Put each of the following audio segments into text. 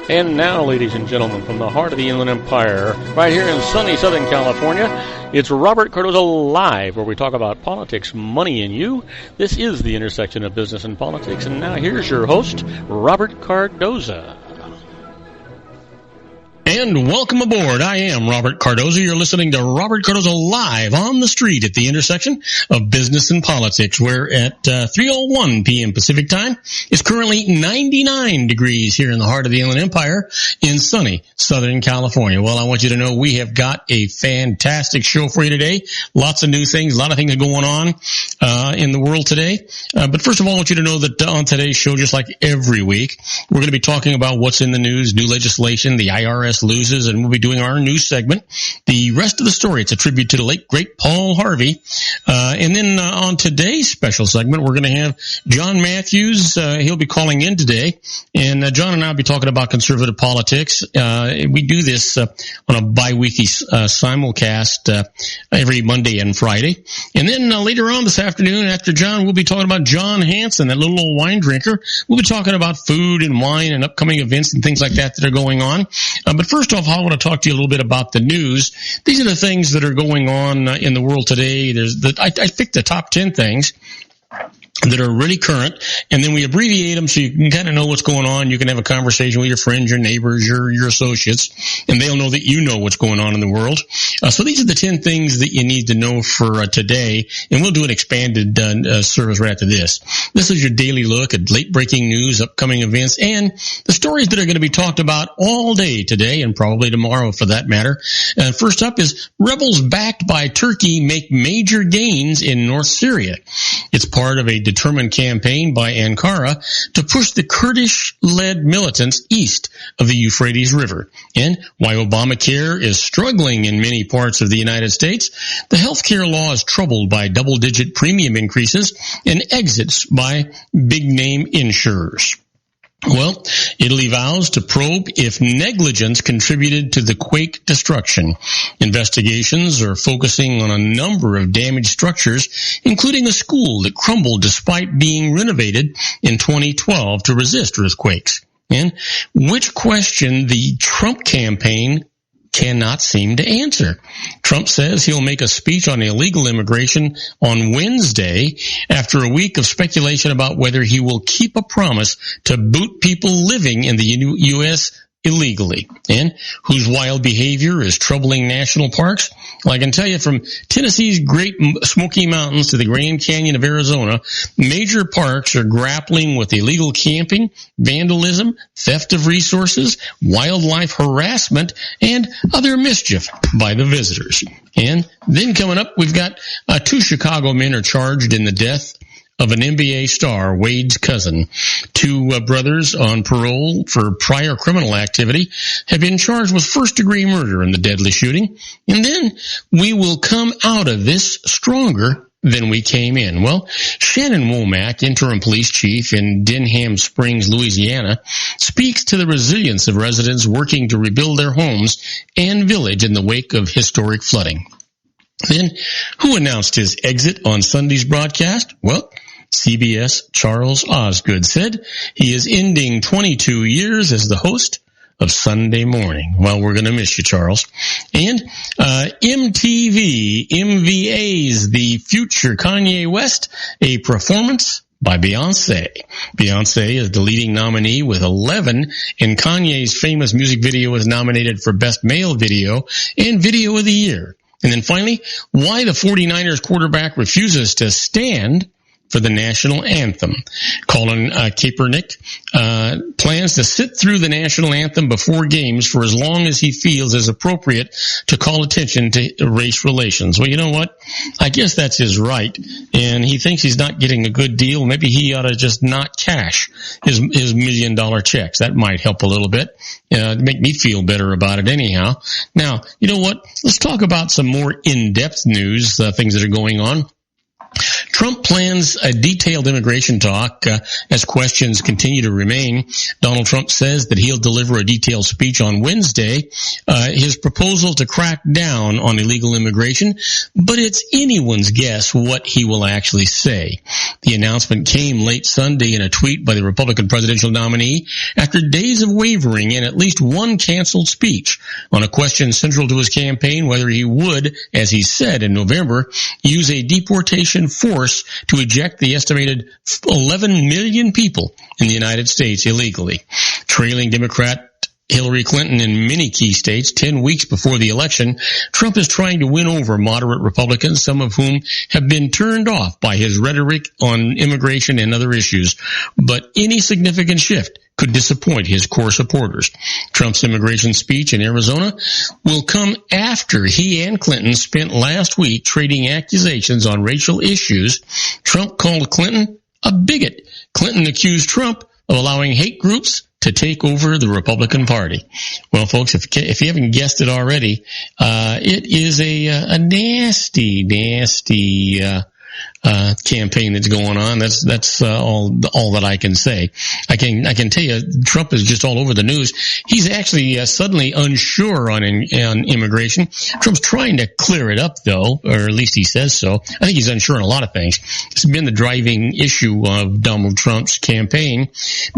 And now, ladies and gentlemen, from the heart of the Inland Empire, right here in sunny Southern California, it's Robert Cardoza Live, where we talk about politics, money, and you. This is the intersection of business and politics. And now here's your host, Robert Cardoza. And welcome aboard. I am Robert Cardoza. You're listening to Robert Cardoza Live on the street at the intersection of business and politics, where at 3:01 p.m. Pacific time, it's currently 99 degrees here in the heart of the Inland Empire in sunny Southern California. Well, I want you to know we have got a fantastic show for you today. Lots of new things, a lot of things going on in the world today. But first of all, I want you to know that on today's show, just like every week, we're going to be talking about what's in the news, new legislation, the IRS Loses, and we'll be doing our news segment. The rest of the story, it's a tribute to the late, great Paul Harvey. And then on today's special segment, we're going to have Jon Matthews. He'll be calling in today. And John and I will be talking about conservative politics. We do this on a bi-weekly simulcast every Monday and Friday. And then later on this afternoon, after John, we'll be talking about Jon Hansen, that little old wine drinker. We'll be talking about food and wine and upcoming events and things like that that are going on. But first off, I want to talk to you a little bit about the news. These are the things that are going on in the world today. I picked the top 10 things that are really current, and then we abbreviate them so you can kind of know what's going on. You can have a conversation with your friends, your neighbors, your associates, and they'll know that you know what's going on in the world. So these are the 10 things that you need to know for today, and we'll do an expanded service right after this. This is your daily look at late-breaking news, upcoming events, and the stories that are going to be talked about all day today, and probably tomorrow for that matter. First up is rebels backed by Turkey make major gains in North Syria. It's part of a determined campaign by Ankara to push the Kurdish-led militants east of the Euphrates River. And why Obamacare is struggling in many parts of the United States, the healthcare law is troubled by double-digit premium increases and exits by big-name insurers. Well, Italy vows to probe if negligence contributed to the quake destruction. Investigations are focusing on a number of damaged structures, including a school that crumbled despite being renovated in 2012 to resist earthquakes. And which question the Trump campaign cannot seem to answer. Trump says he'll make a speech on illegal immigration on Wednesday after a week of speculation about whether he will keep a promise to boot people living in the U.S. illegally, and whose wild behavior is troubling national parks. Well, I can tell you, from Tennessee's Great Smoky Mountains to the Grand Canyon of Arizona, major parks are grappling with illegal camping, vandalism, theft of resources, wildlife harassment, and other mischief by the visitors. And then coming up, we've got 2 Chicago men are charged in the death of an NBA star, Wade's cousin. 2 brothers on parole for prior criminal activity have been charged with first-degree murder in the deadly shooting. And then we will come out of this stronger than we came in. Well, Shannon Womack, interim police chief in Denham Springs, Louisiana, speaks to the resilience of residents working to rebuild their homes and village in the wake of historic flooding. Then, who announced his exit on Sunday's broadcast? Well, CBS Charles Osgood said he is ending 22 years as the host of Sunday Morning. Well, we're going to miss you, Charles. And MVA's The Future Kanye West, a performance by Beyonce. Beyonce is the leading nominee with 11, and Kanye's famous music video is nominated for Best Male Video and Video of the Year. And then finally, why the 49ers quarterback refuses to stand for the national anthem. Colin Kaepernick plans to sit through the national anthem before games for as long as he feels is appropriate to call attention to race relations. Well, you know what? I guess that's his right, and he thinks he's not getting a good deal. Maybe he ought to just not cash his $1 million checks. That might help a little bit. Make me feel better about it anyhow. Now, you know what? Let's talk about some more in-depth news, things that are going on. Trump plans a detailed immigration talk as questions continue to remain. Donald Trump says that he'll deliver a detailed speech on Wednesday, his proposal to crack down on illegal immigration, but it's anyone's guess what he will actually say. The announcement came late Sunday in a tweet by the Republican presidential nominee after days of wavering and at least one canceled speech on a question central to his campaign whether he would, as he said in November, use a deportation force to eject the estimated 11 million people in the United States illegally. Trailing Democrat Hillary Clinton in many key states 10 weeks before the election, Trump is trying to win over moderate Republicans, some of whom have been turned off by his rhetoric on immigration and other issues. But any significant shift could disappoint his core supporters. Trump's immigration speech in Arizona will come after he and Clinton spent last week trading accusations on racial issues. Trump called Clinton a bigot. Clinton accused Trump of allowing hate groups to take over the Republican Party. Well, folks, if you haven't guessed it already, it is a nasty campaign that's going on. That's all that I can say. I can tell you, Trump is just all over the news. He's actually suddenly unsure on immigration. Trump's trying to clear it up, though, or at least he says so. I think he's unsure on a lot of things. It's been the driving issue of Donald Trump's campaign.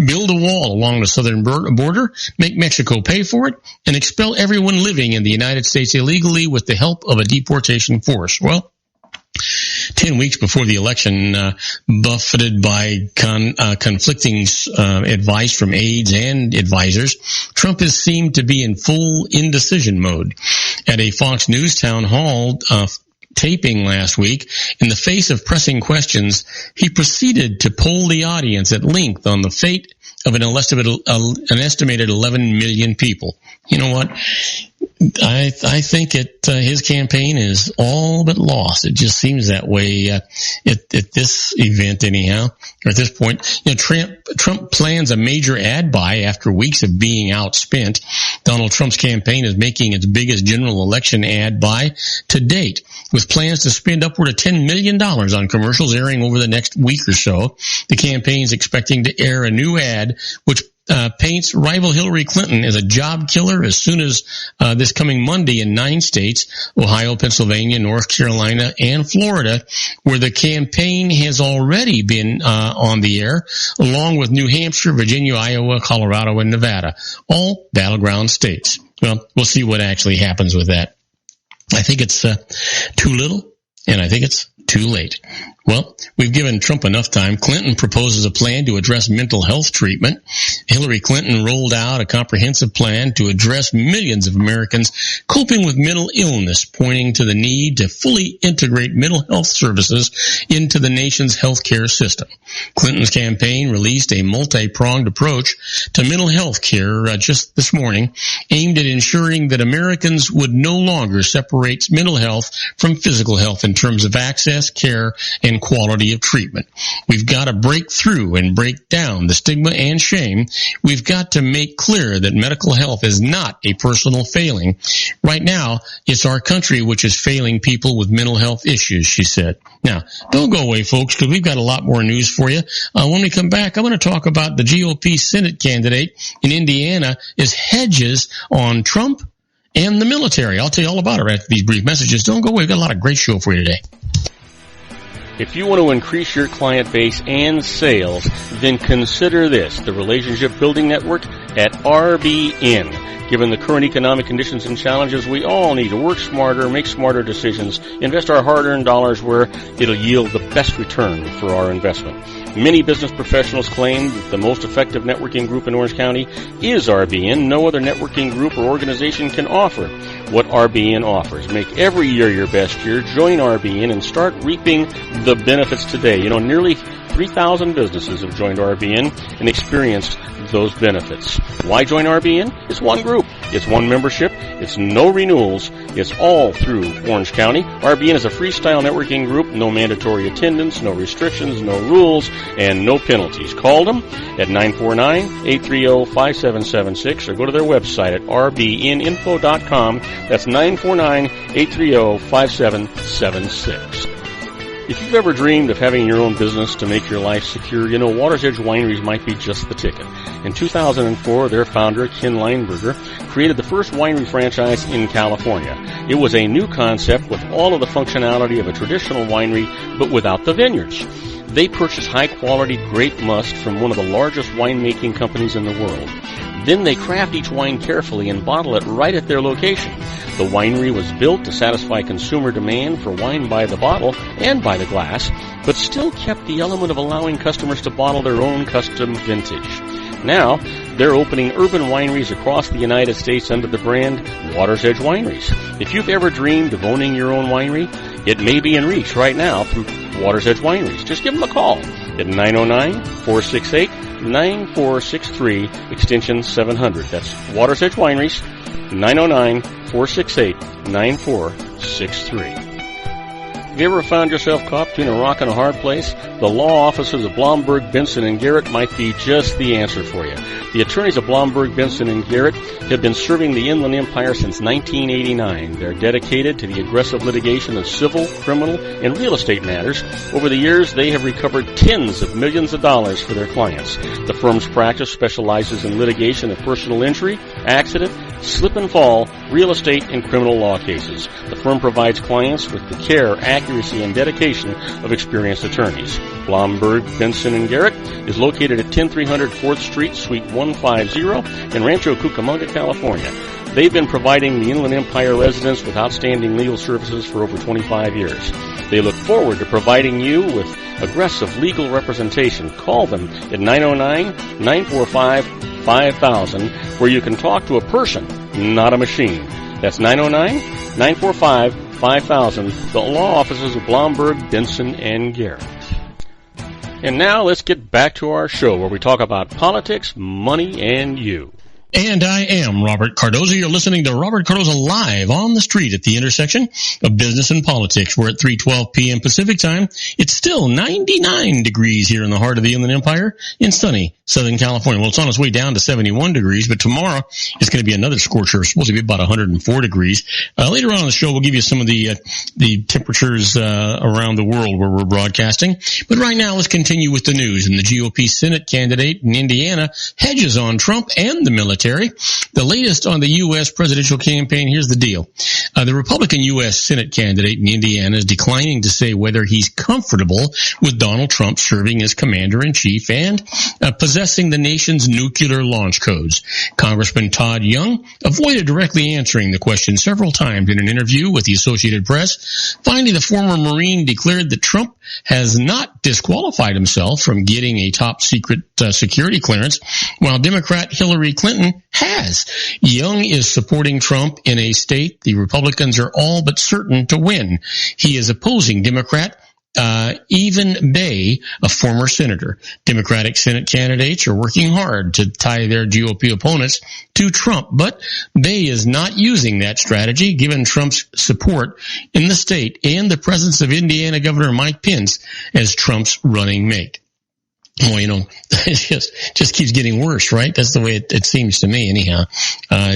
Build a wall along the southern border, make Mexico pay for it, and expel everyone living in the United States illegally with the help of a deportation force. Well, 10 weeks before the election, buffeted by conflicting advice from aides and advisors, Trump has seemed to be in full indecision mode. At a Fox News town hall taping last week, in the face of pressing questions, he proceeded to poll the audience at length on the fate of an estimated 11 million people. You know what? I think his campaign is all but lost. It just seems that way at this event, anyhow, or at this point. You know, Trump plans a major ad buy after weeks of being outspent. Donald Trump's campaign is making its biggest general election ad buy to date, with plans to spend upward of $10 million on commercials airing over the next week or so. The campaign is expecting to air a new ad which paints rival Hillary Clinton as a job killer as soon as this coming Monday in 9 states, Ohio, Pennsylvania, North Carolina, and Florida, where the campaign has already been on the air, along with New Hampshire, Virginia, Iowa, Colorado, and Nevada, all battleground states. Well, we'll see what actually happens with that. I think it's too little, and I think it's too late. Well, we've given Trump enough time. Clinton proposes a plan to address mental health treatment. Hillary Clinton rolled out a comprehensive plan to address millions of Americans coping with mental illness, pointing to the need to fully integrate mental health services into the nation's healthcare system. Clinton's campaign released a multi-pronged approach to mental health care just this morning, aimed at ensuring that Americans would no longer separate mental health from physical health in terms of access, care, and quality of treatment. We've got to break through and break down the stigma and shame. We've got to make clear that medical health is not a personal failing. Right now, it's our country which is failing people with mental health issues, she said. Now, don't go away, folks, because we've got a lot more news for you. When we come back, I'm going to talk about the GOP Senate candidate in Indiana is hedges on Trump and the military. I'll tell you all about it after these brief messages. Don't go away. We've got a lot of great show for you today. If you want to increase your client base and sales, then consider this, the Relationship Building Network at RBN. Given the current economic conditions and challenges, we all need to work smarter, make smarter decisions, invest our hard-earned dollars where it'll yield the best return for our investment. Many business professionals claim that the most effective networking group in Orange County is RBN. No other networking group or organization can offer what RBN offers. Make every year your best year. Join RBN and start reaping the benefits today. You know, nearly 3,000 businesses have joined RBN and experienced those benefits. Why join RBN? It's one group. It's one membership. It's no renewals. It's all through Orange County. RBN is a freestyle networking group. No mandatory attendance, no restrictions, no rules, and no penalties. Call them at 949-830-5776 or go to their website at rbninfo.com. That's 949-830-5776. If you've ever dreamed of having your own business to make your life secure, you know Water's Edge Wineries might be just the ticket. In 2004, their founder, Ken Lineberger, created the first winery franchise in California. It was a new concept with all of the functionality of a traditional winery, but without the vineyards. They purchased high-quality grape must from one of the largest winemaking companies in the world. Then they craft each wine carefully and bottle it right at their location. The winery was built to satisfy consumer demand for wine by the bottle and by the glass, but still kept the element of allowing customers to bottle their own custom vintage. Now, they're opening urban wineries across the United States under the brand Water's Edge Wineries. If you've ever dreamed of owning your own winery, it may be in reach right now through Water's Edge Wineries. Just give them a call at 909-468-9463, extension 700. That's Water's Edge Wineries, 909-468-9463. Have you ever found yourself caught between a rock and a hard place? The law offices of Blomberg, Benson, and Garrett might be just the answer for you. The attorneys of Blomberg, Benson, and Garrett have been serving the Inland Empire since 1989. They're dedicated to the aggressive litigation of civil, criminal, and real estate matters. Over the years, they have recovered tens of millions of dollars for their clients. The firm's practice specializes in litigation of personal injury, accident, slip and fall, real estate, and criminal law cases. The firm provides clients with the care, accuracy, and dedication of experienced attorneys. Blomberg, Benson, and Garrett is located at 10300 4th Street, Suite 150 in Rancho Cucamonga, California. They've been providing the Inland Empire residents with outstanding legal services for over 25 years. They look forward to providing you with aggressive legal representation. Call them at 909-945-5000, where you can talk to a person, not a machine. That's 909-945-5000, the law offices of Blomberg, Benson, and Garrett. And now let's get back to our show where we talk about politics, money, and you. And I am Robert Cardoza. You're listening to Robert Cardoza live on the street at the intersection of business and politics. We're at 3:12 p.m. Pacific time. It's still 99 degrees here in the heart of the Inland Empire in sunny Southern California. Well, it's on its way down to 71 degrees, but tomorrow it's going to be another scorcher. It's supposed to be about 104 degrees. Later on in the show, we'll give you some of the temperatures around the world where we're broadcasting. But right now, let's continue with the news. And the GOP Senate candidate in Indiana hedges on Trump and the military. The latest on the U.S. presidential campaign, here's the deal. The Republican U.S. Senate candidate in Indiana is declining to say whether he's comfortable with Donald Trump serving as commander-in-chief and possessing the nation's nuclear launch codes. Congressman Todd Young avoided directly answering the question several times in an interview with the Associated Press. Finally, the former Marine declared that Trump has not disqualified himself from getting a top-secret security clearance, while Democrat Hillary Clinton has. Young is supporting Trump in a state the Republicans are all but certain to win. He is opposing Democrat Even Bay, a former senator. Democratic Senate candidates are working hard to tie their GOP opponents to Trump, but Bay is not using that strategy given Trump's support in the state and the presence of Indiana Governor Mike Pence as Trump's running mate. Well, you know, it just keeps getting worse, right? That's the way it seems to me anyhow.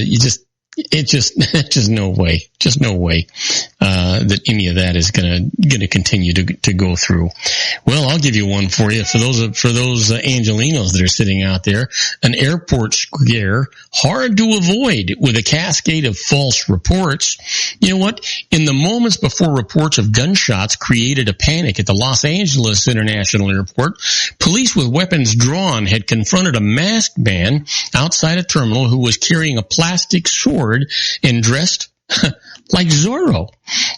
Just no way that any of that is gonna continue to go through. Well, I'll give you one for you. For those Angelinos that are sitting out there, an airport scare hard to avoid with a cascade of false reports. You know what? In the moments before reports of gunshots created a panic at the Los Angeles International Airport, police with weapons drawn had confronted a masked man outside a terminal who was carrying a plastic sword and dressed like Zorro.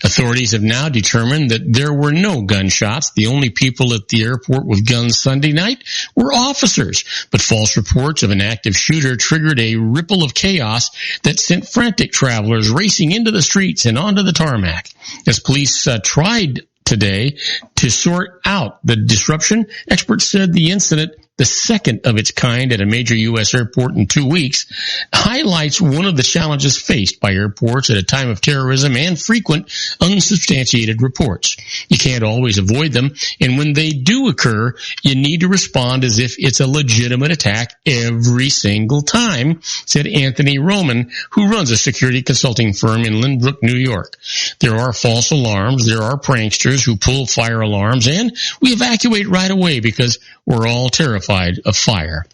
Authorities have now determined that there were no gunshots. The only people at the airport with guns Sunday night were officers. But false reports of an active shooter triggered a ripple of chaos that sent frantic travelers racing into the streets and onto the tarmac. As police tried today to sort out the disruption, experts said the incident the second of its kind at a major U.S. airport in 2 weeks, highlights one of the challenges faced by airports at a time of terrorism and frequent unsubstantiated reports. You can't always avoid them, and when they do occur, you need to respond as if it's a legitimate attack every single time, said Anthony Roman, who runs a security consulting firm in Lynbrook, New York. There are false alarms, there are pranksters who pull fire alarms, and we evacuate right away because we're all terrified of fire.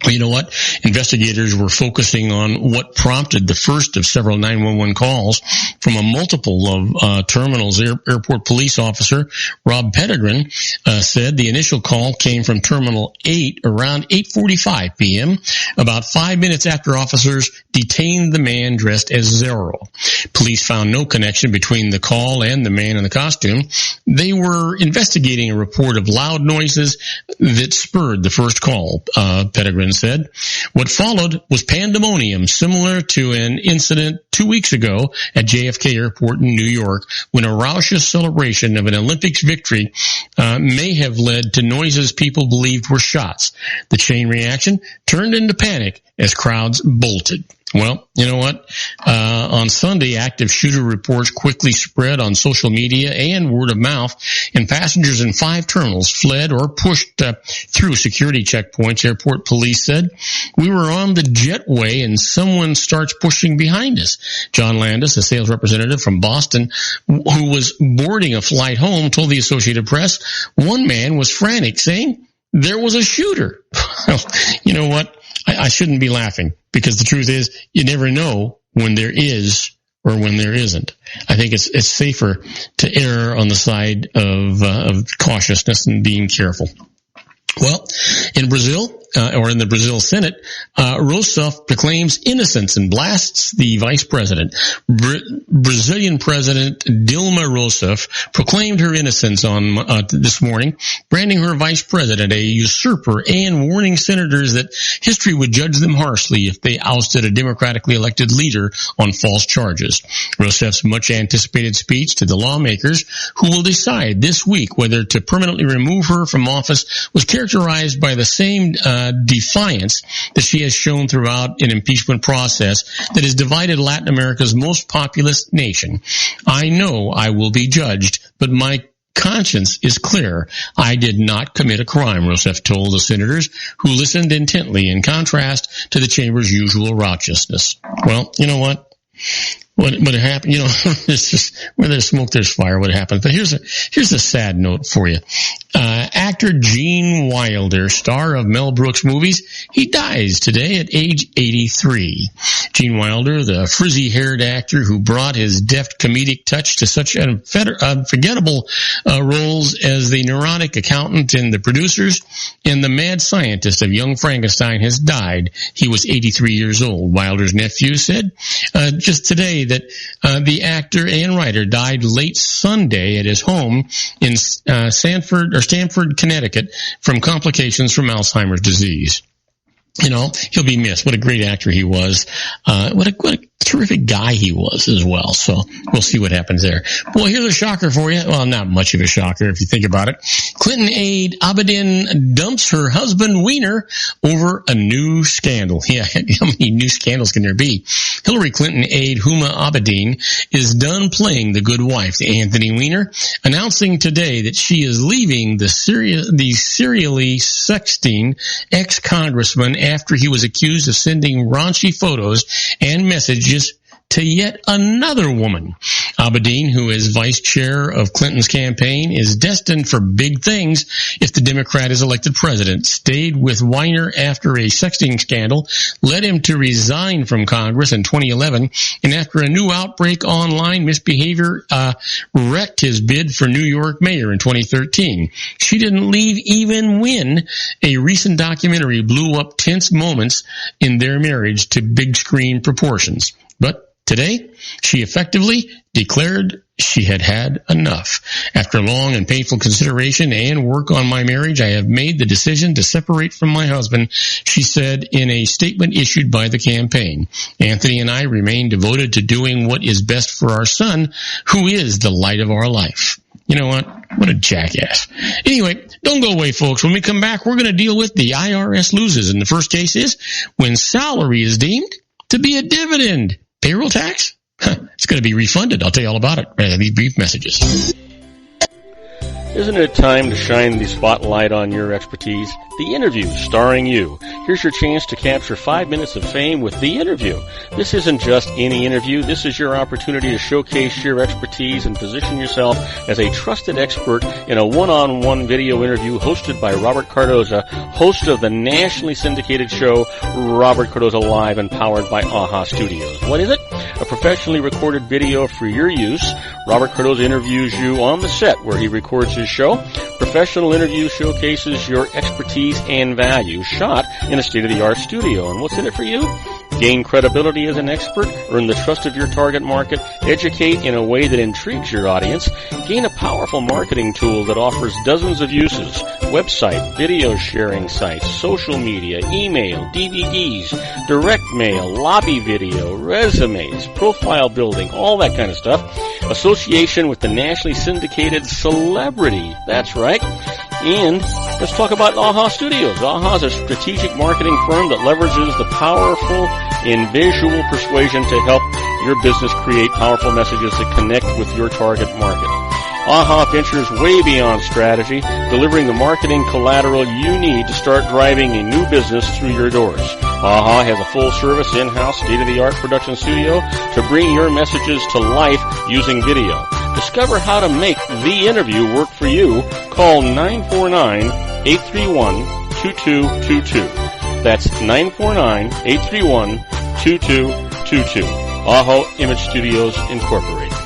Well, you know what? Investigators were focusing on what prompted the first of several 911 calls from a multiple of terminals. Airport police officer Rob Pettigrew said the initial call came from Terminal 8 around 8:45 p.m., about 5 minutes after officers detained the man dressed as Zorro. Police found no connection between the call and the man in the costume. They were investigating a report of loud noises that spurred the first call, Pettigrew said. What followed was pandemonium, similar to an incident 2 weeks ago at JFK Airport in New York, when a raucous celebration of an Olympics victory may have led to noises people believed were shots. The chain reaction turned into panic as crowds bolted. Well, you know what? On Sunday, active shooter reports quickly spread on social media and word of mouth, and passengers in 5 terminals fled or pushed through security checkpoints, airport police said. We were on the jetway and someone starts pushing behind us. John Landis, a sales representative from Boston, who was boarding a flight home, told the Associated Press one man was frantic, saying there was a shooter. Well, you know what? I shouldn't be laughing, because the truth is you never know when there is or when there isn't. I think it's safer to err on the side of cautiousness and being careful. Well, in Brazil, or in the Brazil Senate, Rousseff proclaims innocence and blasts the vice president. Brazilian President Dilma Rousseff proclaimed her innocence on this morning, branding her vice president a usurper and warning senators that history would judge them harshly if they ousted a democratically elected leader on false charges. Rousseff's much-anticipated speech to the lawmakers, who will decide this week whether to permanently remove her from office, was characterized by the same defiance that she has shown throughout an impeachment process that has divided Latin America's most populous nation. I know I will be judged, but my conscience is clear. I did not commit a crime, Rousseff told the senators, who listened intently, in contrast to the chamber's usual raucousness. Well, you know what? What happened? You know, it's just where there's smoke, there's fire. What happens? But here's a sad note for you. Actor Gene Wilder, star of Mel Brooks movies, he dies today at age 83. Gene Wilder, the frizzy-haired actor who brought his deft comedic touch to such unforgettable roles as the neurotic accountant in The Producers and the mad scientist of Young Frankenstein, has died. He was 83 years old. Wilder's nephew said just today that the actor and writer died late Sunday at his home in Stamford, Connecticut, from complications from Alzheimer's disease. You know, he'll be missed. What a great actor he was. What a terrific guy he was as well. So we'll see what happens there. Well, here's a shocker for you. Well, not much of a shocker if you think about it. Clinton aide Abedin dumps her husband Weiner over a new scandal. Yeah, how many new scandals can there be? Hillary Clinton aide Huma Abedin is done playing the good wife to Anthony Weiner, announcing today that she is leaving the serially sexting ex-congressman after he was accused of sending raunchy photos and messages to yet another woman. Abedin, who is vice chair of Clinton's campaign, is destined for big things if the Democrat is elected president. Stayed with Weiner after a sexting scandal led him to resign from Congress in 2011, and after a new outbreak online misbehavior wrecked his bid for New York mayor in 2013. She didn't leave even when a recent documentary blew up tense moments in their marriage to big screen proportions. But today, she effectively declared she had had enough. After long and painful consideration and work on my marriage, I have made the decision to separate from my husband, she said in a statement issued by the campaign. Anthony and I remain devoted to doing what is best for our son, who is the light of our life. You know what? What a jackass. Anyway, don't go away, folks. When we come back, we're going to deal with the IRS loses. And the first case is when salary is deemed to be a dividend. Payroll tax? It's going to be refunded. I'll tell you all about it right after these brief messages. Isn't it time to shine the spotlight on your expertise? The Interview, starring you. Here's your chance to capture 5 minutes of fame with The Interview. This isn't just any interview. This is your opportunity to showcase your expertise and position yourself as a trusted expert in a one-on-one video interview hosted by Robert Cardoza, host of the nationally syndicated show Robert Cardoza Live and powered by AHA Studios. What is it? A professionally recorded video for your use. Robert Cardoza interviews you on the set where he records his show. Professional interview showcases your expertise and value, shot in a state-of-the-art studio. And what's in it for you? Gain credibility as an expert, earn the trust of your target market, educate in a way that intrigues your audience, gain a powerful marketing tool that offers dozens of uses, website, video sharing sites, social media, email, DVDs, direct mail, lobby video, resumes, profile building, all that kind of stuff. Association with the nationally syndicated celebrity. That's right. And let's talk about AHA Studios. AHA is a strategic marketing firm that leverages the powerful in visual persuasion to help your business create powerful messages that connect with your target market. AHA ventures way beyond strategy, delivering the marketing collateral you need to start driving a new business through your doors. AHA has a full-service, in-house, state-of-the-art production studio to bring your messages to life using video. Discover how to make The Interview work for you. Call 949-831-2222. That's 949-831-2222. AHA Image Studios, Incorporated.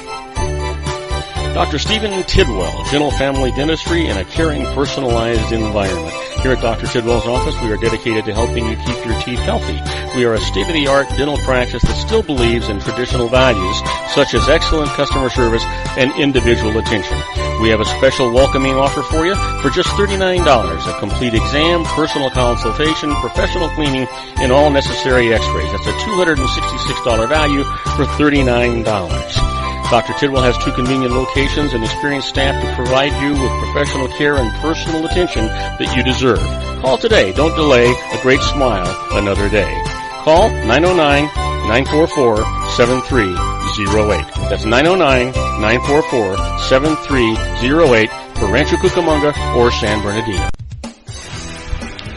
Dr. Stephen Tidwell, Gentle Family Dentistry in a caring, personalized environment. Here at Dr. Tidwell's office, we are dedicated to helping you keep your teeth healthy. We are a state-of-the-art dental practice that still believes in traditional values, such as excellent customer service and individual attention. We have a special welcoming offer for you for just $39, a complete exam, personal consultation, professional cleaning, and all necessary x-rays. That's a $266 value for $39. Dr. Tidwell has 2 convenient locations and experienced staff to provide you with professional care and personal attention that you deserve. Call today. Don't delay. A great smile another day. Call 909-944-7308. That's 909-944-7308 for Rancho Cucamonga or San Bernardino.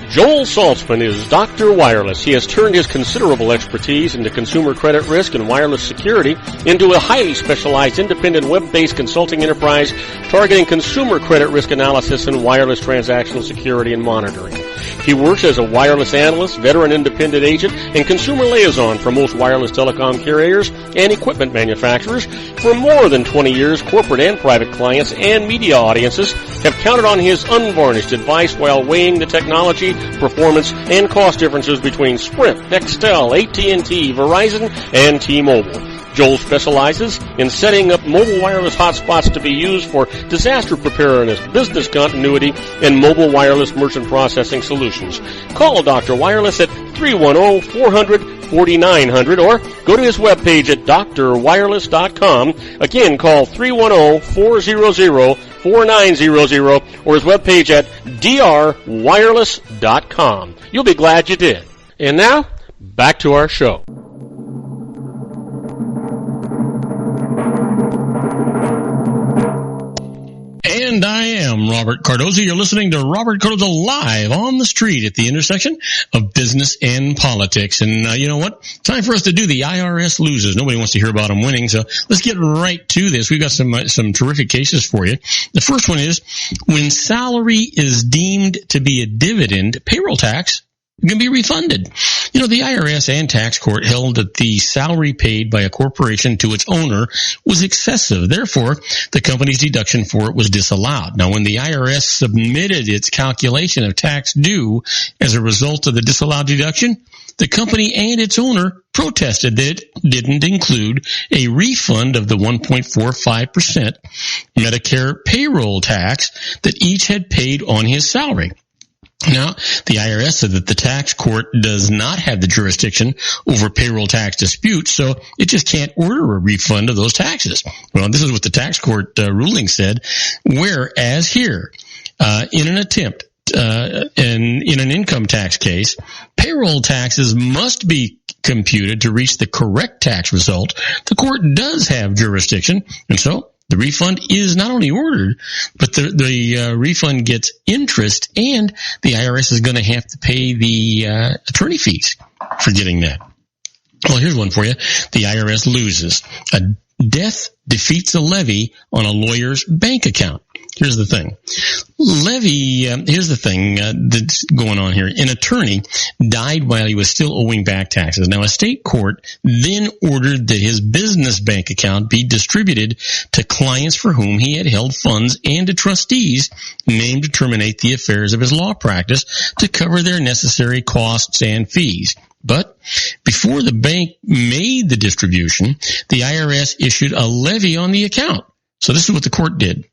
Joel Saltzman is Dr. Wireless. He has turned his considerable expertise into consumer credit risk and wireless security into a highly specialized independent web-based consulting enterprise targeting consumer credit risk analysis and wireless transactional security and monitoring. He works as a wireless analyst, veteran independent agent, and consumer liaison for most wireless telecom carriers and equipment manufacturers. For more than 20 years, corporate and private clients and media audiences have counted on his unvarnished advice while weighing the technology, performance, and cost differences between Sprint, Nextel, AT&T, Verizon, and T-Mobile. Joel specializes in setting up mobile wireless hotspots to be used for disaster preparedness, business continuity, and mobile wireless merchant processing solutions. Call Dr. Wireless at 310-400-4900 or go to his webpage at drwireless.com. Again, call 310-400-4900 or his webpage at drwireless.com. You'll be glad you did. And now, back to our show. And I am Robert Cardoza. You're listening to Robert Cardoza Live on the street at the intersection of business and politics. And you know what? Time for us to do the IRS loses. Nobody wants to hear about them winning, so let's get right to this. We've got some terrific cases for you. The first one is when salary is deemed to be a dividend, payroll tax can be refunded. You know, the IRS and tax court held that the salary paid by a corporation to its owner was excessive. Therefore, the company's deduction for it was disallowed. Now, when the IRS submitted its calculation of tax due as a result of the disallowed deduction, the company and its owner protested that it didn't include a refund of the 1.45% Medicare payroll tax that each had paid on his salary. Now, the IRS said that the tax court does not have the jurisdiction over payroll tax disputes, so it just can't order a refund of those taxes. Well, this is what the tax court ruling said, whereas here, in an attempt in an income tax case, payroll taxes must be computed to reach the correct tax result. The court does have jurisdiction, and so the refund is not only ordered, but the refund gets interest, and the IRS is going to have to pay the attorney fees for getting that. Well, here's one for you. The IRS loses. A death defeats a levy on a lawyer's bank account. Here's the thing. Here's the thing that's going on here. An attorney died while he was still owing back taxes. Now, a state court then ordered that his business bank account be distributed to clients for whom he had held funds and to trustees named to terminate the affairs of his law practice to cover their necessary costs and fees. But before the bank made the distribution, the IRS issued a levy on the account. So this is what the court did.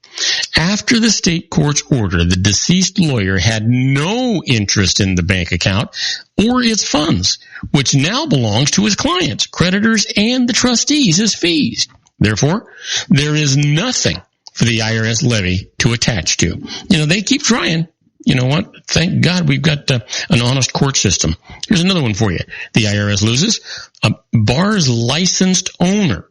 After the state court's order, the deceased lawyer had no interest in the bank account or its funds, which now belongs to his clients, creditors, and the trustees as fees. Therefore, there is nothing for the IRS levy to attach to. They keep trying. You know what? Thank God we've got an honest court system. Here's another one for you. The IRS loses. A bar's licensed owner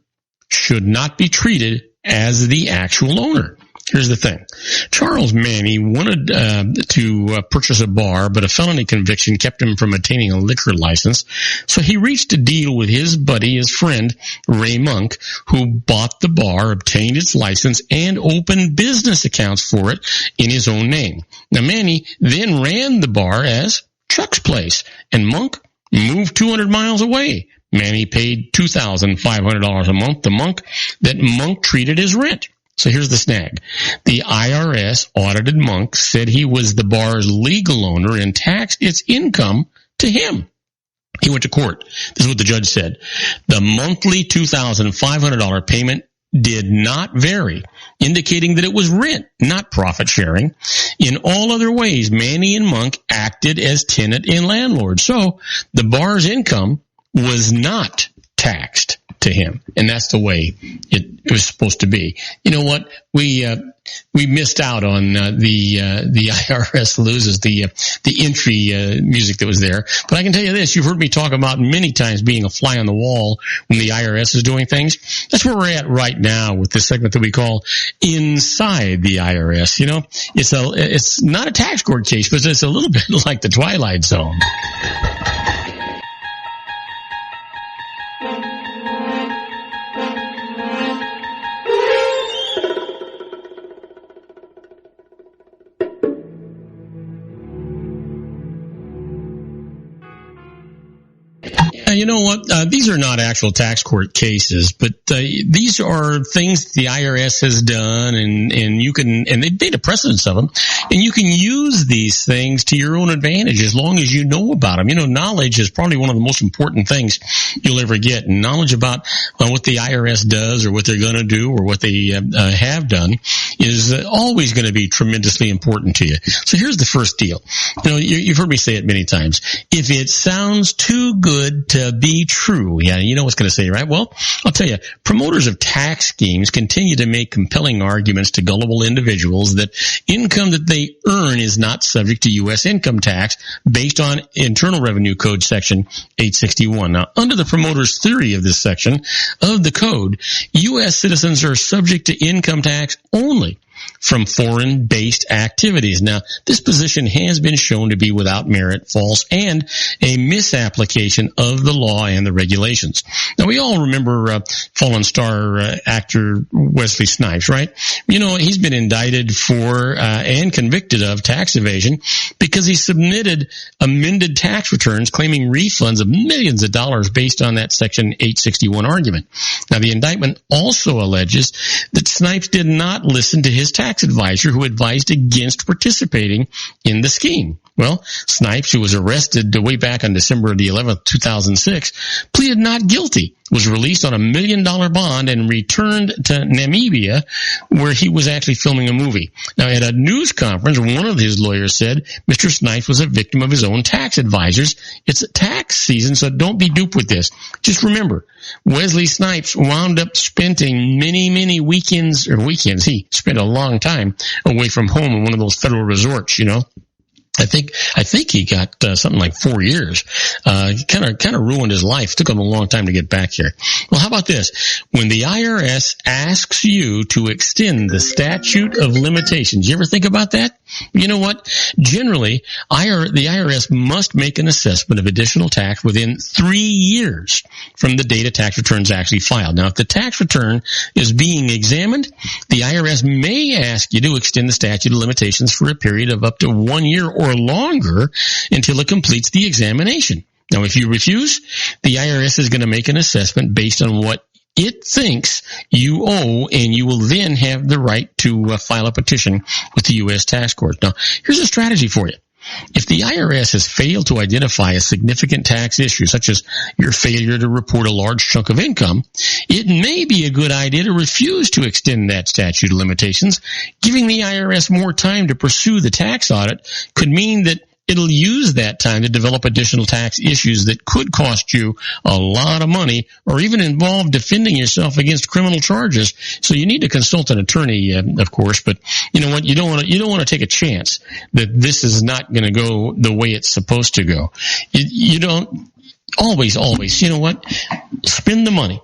should not be treated as the actual owner. Here's the thing. Charles Manny wanted to purchase a bar, but a felony conviction kept him from obtaining a liquor license. So he reached a deal with his buddy, his friend, Ray Monk, who bought the bar, obtained its license, and opened business accounts for it in his own name. Now, Manny then ran the bar as Chuck's Place, and Monk moved 200 miles away. Manny paid $2,500 a month to Monk that Monk treated as rent. So here's the snag. The IRS audited Monk, said he was the bar's legal owner, and taxed its income to him. He went to court. This is what the judge said. The monthly $2,500 payment did not vary, indicating that it was rent, not profit sharing. In all other ways, Manny and Monk acted as tenant and landlord. So the bar's income was not taxed to him, and that's the way it was supposed to be. You know what? We missed out on the IRS loses, the entry music that was there. But I can tell you this: you've heard me talk about many times being a fly on the wall when the IRS is doing things. That's where we're at right now with this segment that we call Inside the IRS. It's not a tax court case, but it's a little bit like the Twilight Zone. You know what? These are not actual tax court cases, but these are things the IRS has done, and you can, and they've made a precedence of them, and you can use these things to your own advantage as long as you know about them. Knowledge is probably one of the most important things you'll ever get. And knowledge about what the IRS does, or what they're going to do, or what they have done is always going to be tremendously important to you. So here's the first deal. You've heard me say it many times. If it sounds too good to be true. Yeah, you know what's going to say, right? Well, I'll tell you, promoters of tax schemes continue to make compelling arguments to gullible individuals that income that they earn is not subject to U.S. income tax based on Internal Revenue Code Section 861. Now, under the promoter's theory of this section of the code, U.S. citizens are subject to income tax only from foreign-based activities. Now, this position has been shown to be without merit, false, and a misapplication of the law and the regulations. Now, we all remember fallen star actor Wesley Snipes, right? He's been indicted for and convicted of tax evasion because he submitted amended tax returns claiming refunds of millions of dollars based on that Section 861 argument. Now, the indictment also alleges that Snipes did not listen to his tax advisor who advised against participating in the scheme. Well, Snipes, who was arrested way back on December the 11th, 2006, pleaded not guilty was released on $1 million bond and returned to Namibia, where he was actually filming a movie. Now, at a news conference, one of his lawyers said Mr. Snipes was a victim of his own tax advisors. It's tax season, so don't be duped with this. Just remember, Wesley Snipes wound up spending many weekends. He spent a long time away from home in one of those federal resorts, you know. I think he got something like 4 years. Kind of ruined his life. Took him a long time to get back here. Well, how about this? When the IRS asks you to extend the statute of limitations, you ever think about that? You know what? Generally, the IRS must make an assessment of additional tax within 3 years from the date a tax return is actually filed. Now, if the tax return is being examined, the IRS may ask you to extend the statute of limitations for a period of up to 1 year or longer until it completes the examination. Now, if you refuse, the IRS is going to make an assessment based on what it thinks you owe, and you will then have the right to file a petition with the U.S. tax court. Now, here's a strategy for you. If the IRS has failed to identify a significant tax issue, such as your failure to report a large chunk of income, it may be a good idea to refuse to extend that statute of limitations. Giving the IRS more time to pursue the tax audit could mean that it'll use that time to develop additional tax issues that could cost you a lot of money or even involve defending yourself against criminal charges. So you need to consult an attorney, of course, but you know what? You don't want to take a chance that this is not going to go the way it's supposed to go. You don't always, you know what? Spend the money.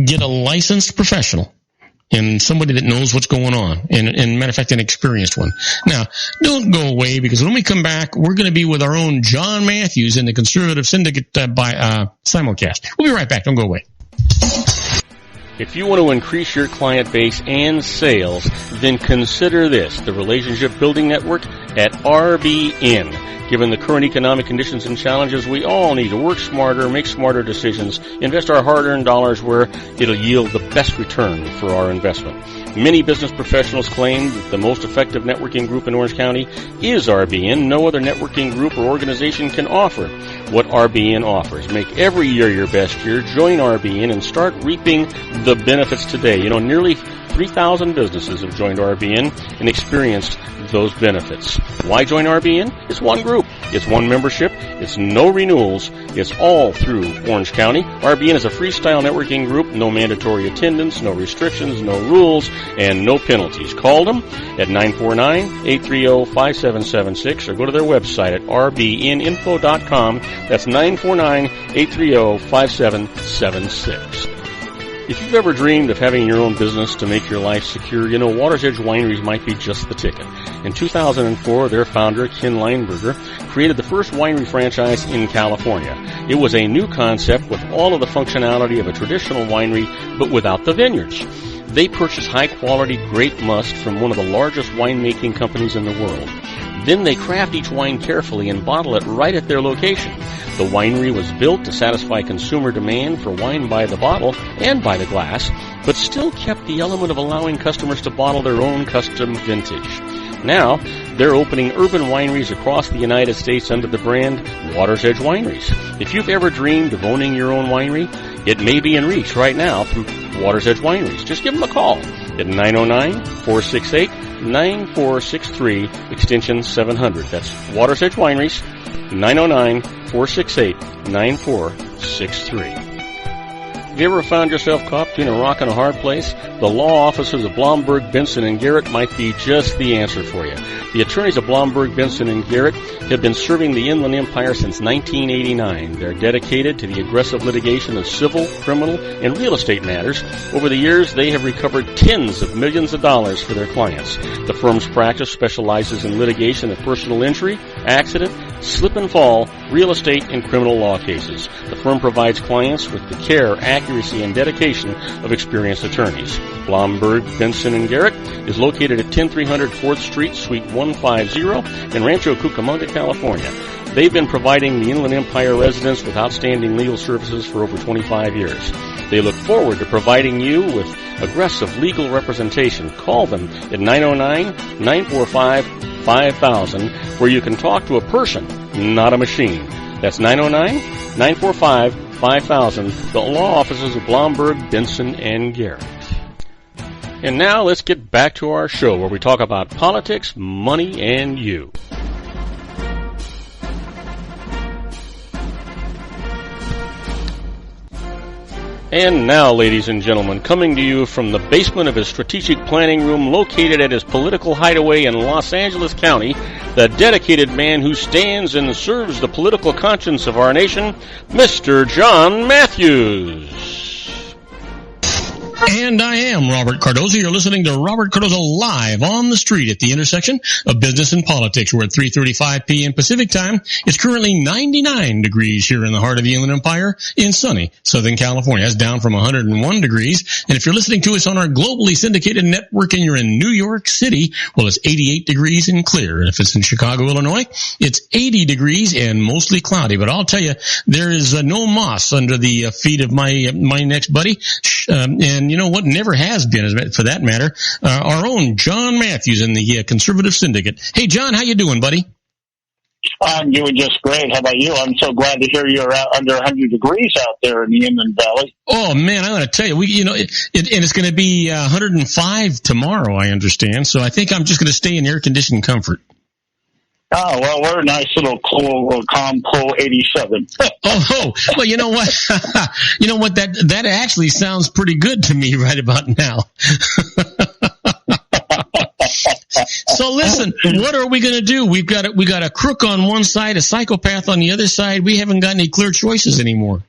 Get a licensed professional and somebody that knows what's going on, and matter of fact, an experienced one. Now, don't go away, because when we come back, we're going to be with our own Jon Matthews in the Conservative Syndicate by simulcast. We'll be right back. Don't go away. If you want to increase your client base and sales, then consider this, the Relationship Building Network at RBN. Given the current economic conditions and challenges, we all need to work smarter, make smarter decisions, invest our hard-earned dollars where it'll yield the best return for our investment. Many business professionals claim that the most effective networking group in Orange County is RBN. No other networking group or organization can offer what RBN offers. Make every year your best year. Join RBN and start reaping the benefits today. You know, nearly 3,000 businesses have joined RBN and experienced those benefits. Why join RBN? It's one group. It's one membership. It's no renewals. It's all through Orange County. RBN is a freestyle networking group. No mandatory attendance, no restrictions, no rules, and no penalties. Call them at 949-830-5776 or go to their website at rbninfo.com. That's 949-830-5776. If you've ever dreamed of having your own business to make your life secure, you know Water's Edge Wineries might be just the ticket. In 2004, their founder, Ken Lineberger, created the first winery franchise in California. It was a new concept with all of the functionality of a traditional winery, but without the vineyards. They purchased high-quality grape must from one of the largest winemaking companies in the world. Then they craft each wine carefully and bottle it right at their location. The winery was built to satisfy consumer demand for wine by the bottle and by the glass, but still kept the element of allowing customers to bottle their own custom vintage. Now, they're opening urban wineries across the United States under the brand Water's Edge Wineries. If you've ever dreamed of owning your own winery, it may be in reach right now through Water's Edge Wineries. Just give them a call at 909-468-9463, extension 700. That's Water's Edge Wineries, 909-468-9463. Have you ever found yourself caught between a rock and a hard place? The law offices of Blomberg, Benson & Garrett might be just the answer for you. The attorneys of Blomberg, Benson & Garrett have been serving the Inland Empire since 1989. They're dedicated to the aggressive litigation of civil, criminal, and real estate matters. Over the years, they have recovered tens of millions of dollars for their clients. The firm's practice specializes in litigation of personal injury, accident, slip and fall, real estate, and criminal law cases. The firm provides clients with the care, accuracy, and dedication of experienced attorneys. Blomberg, Benson & Garrett is located at 10300 4th Street, Suite 150 in Rancho Cucamonga, California. They've been providing the Inland Empire residents with outstanding legal services for over 25 years. They look forward to providing you with aggressive legal representation. Call them at 909-945-5000, where you can talk to a person, not a machine. That's 909-945-5000. 5000, the law offices of Blomberg, Benson, and Garrett. And now let's get back to our show where we talk about politics, money, and you. And now, ladies and gentlemen, coming to you from the basement of his strategic planning room located at his political hideaway in Los Angeles County, the dedicated man who stands and serves the political conscience of our nation, Mr. Jon Matthews. And I am Robert Cardoza. You're listening to Robert Cardoza live on the street at the intersection of business and politics. We're at 3:35 p.m. Pacific time. It's currently 99 degrees here in the heart of the Inland Empire in sunny Southern California. That's down from 101 degrees. And if you're listening to us on our globally syndicated network and you're in New York City, well, it's 88 degrees and clear. And if it's in Chicago, Illinois, it's 80 degrees and mostly cloudy. But I'll tell you, there is no moss under the feet of my next buddy. And you know what never has been, for that matter, our own Jon Matthews in the Conservative Syndicate. Hey, John, how you doing, buddy? I'm doing just great. How about you? I'm so glad to hear you're under 100 degrees out there in the Inland Valley. Oh, man, I'm going to tell you, and it's going to be 105 tomorrow, I understand. So I think I'm just going to stay in air-conditioned comfort. Oh, well, we're a nice little cool, calm, cool 87. Well, you know what? That actually sounds pretty good to me right about now. So listen, what are we going to do? We got a crook on one side, a psychopath on the other side. We haven't got any clear choices anymore.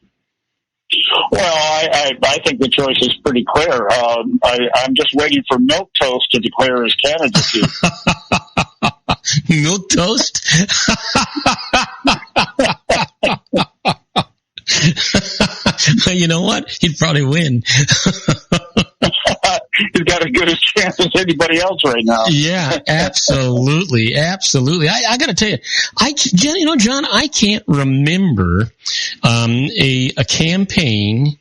Well, I think the choice is pretty clear. I'm just waiting for Milquetoast to declare his candidacy. Milquetoast? Well, you know what? He'd probably win. He's got as good a chance as anybody else right now. Yeah, absolutely. Absolutely. I got to tell you, John, I can't remember a campaign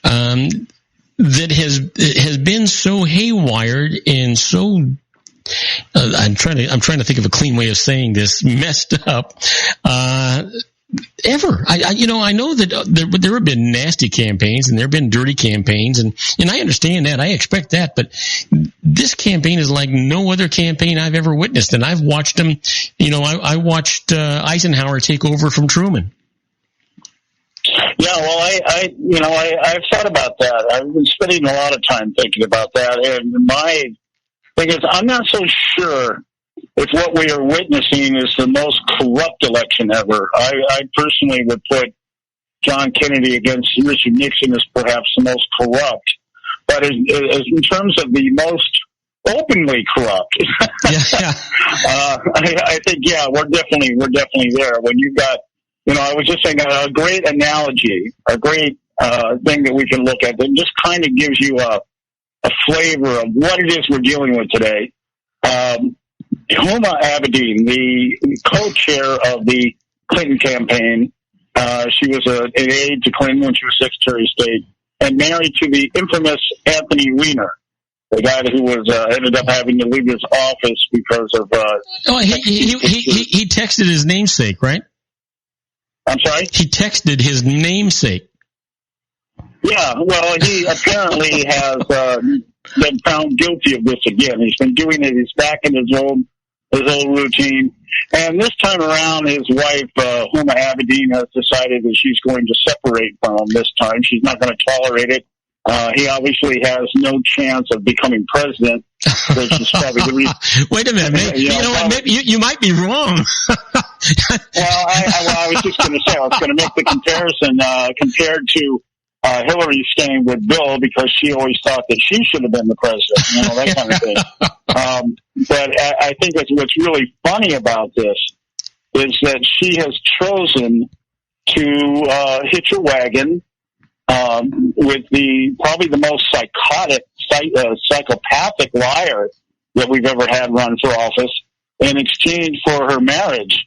that has been so haywired and so I'm trying to think of a clean way of saying this, messed up, ever. I know that there have been nasty campaigns and there have been dirty campaigns and I understand that. I expect that, but this campaign is like no other campaign I've ever witnessed. And I've watched them, I watched, Eisenhower take over from Truman. Yeah, well, I've thought about that. I've been spending a lot of time thinking about that. And my thing is, I'm not so sure if what we are witnessing is the most corrupt election ever. I personally would put John Kennedy against Richard Nixon as perhaps the most corrupt. But in terms of the most openly corrupt, I think, we're definitely there. When you've got, I was just saying a great analogy, a great thing that we can look at that just kind of gives you a flavor of what it is we're dealing with today. Huma Abedin, the co-chair of the Clinton campaign, she was an aide to Clinton when she was Secretary of State, and married to the infamous Anthony Weiner, the guy who was ended up having to leave his office because of. He texted his namesake, right? I'm sorry? He texted his namesake. Yeah, well, he apparently has been found guilty of this again. He's been doing it. He's back in his old routine. And this time around, his wife, Huma Abedin, has decided that she's going to separate from him this time. She's not going to tolerate it. He obviously has no chance of becoming president, which is probably the reason. Wait a minute. Maybe you might be wrong. I was just going to say, I was going to make the comparison compared to Hillary staying with Bill because she always thought that she should have been the president, that kind of thing. But I think what's really funny about this is that she has chosen to hitch a wagon with probably the most psychopathic liar that we've ever had run for office. in exchange for her marriage.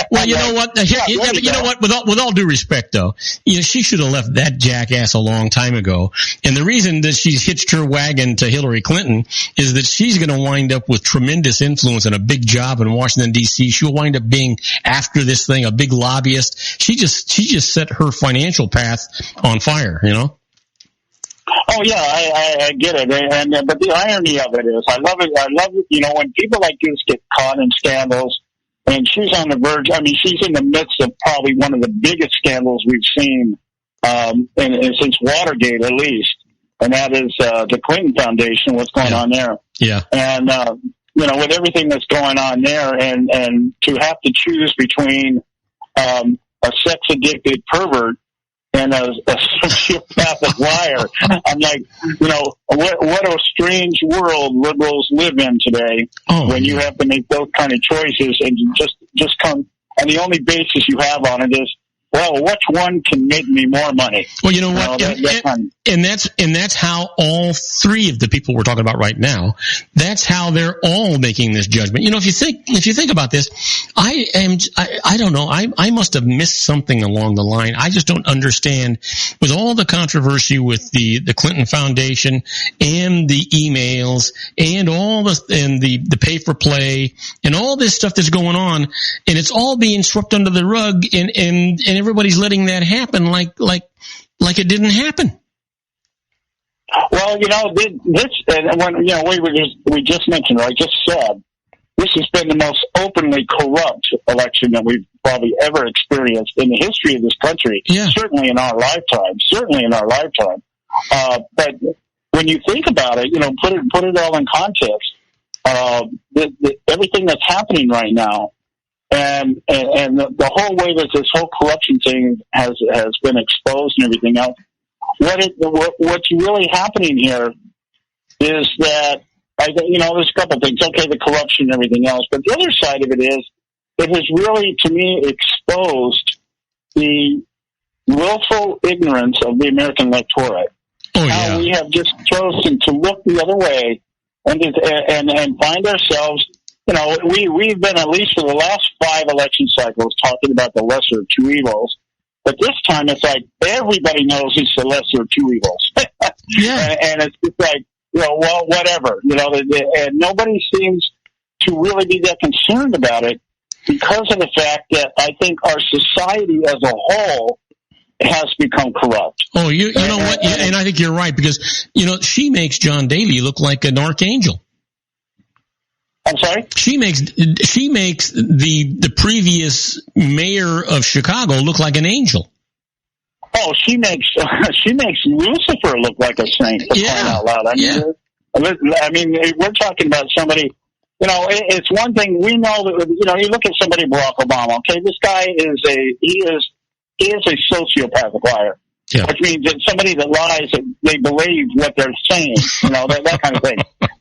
Well, you know what? You know what? With all due respect, though, she should have left that jackass a long time ago. And the reason that she's hitched her wagon to Hillary Clinton is that she's going to wind up with tremendous influence and a big job in Washington D.C. She'll wind up being, after this thing, a big lobbyist. She just set her financial path on fire. Oh yeah, I get it, but the irony of it is, I love it. When people like this get caught in scandals, and she's on the verge. I mean, she's in the midst of probably one of the biggest scandals we've seen, since Watergate, at least, and that is the Clinton Foundation. What's going on there? Yeah, and with everything that's going on there, and to have to choose between a sex addicted pervert and a sociopathic liar. I'm like, what a strange world liberals live in today when you have to make those kind of choices and just come, and the only basis you have on it is, well, which one can make me more money? Well, you know what? And that's how all three of the people we're talking about right now, that's how they're all making this judgment. If you think about this, I don't know. I must have missed something along the line. I just don't understand, with all the controversy with the Clinton Foundation and the emails and the pay for play and all this stuff that's going on, and it's all being swept under the rug, and everybody's letting that happen like it didn't happen. Well, this, and when we just mentioned, or I just said, this has been the most openly corrupt election that we've probably ever experienced in the history of this country. Yeah. Certainly in our lifetime. But when you think about it, put it all in context. Everything that's happening right now, and the whole way that this whole corruption thing has been exposed and everything else, what's really happening here is that, there's a couple of things. Okay, the corruption and everything else, but the other side of it is, it has really, to me, exposed the willful ignorance of the American electorate. Oh, yeah. How we have just chosen to look the other way and find ourselves. We've been, at least for the last 5 election cycles, talking about the lesser of two evils. But this time it's like everybody knows it's the lesser of two evils. Yeah. And it's just like, well, whatever. And nobody seems to really be that concerned about it because of the fact that I think our society as a whole has become corrupt. Oh, you know what? And I think you're right, because, she makes John Daly look like an archangel. I'm sorry? She makes the previous mayor of Chicago look like an angel. Oh, she makes Lucifer look like a saint. Crying out loud. I mean, we're talking about somebody. It's one thing we know that. You look at somebody, Barack Obama. Okay, this guy is a sociopathic liar. Yeah. Which means that somebody that lies, they believe what they're saying, that kind of thing.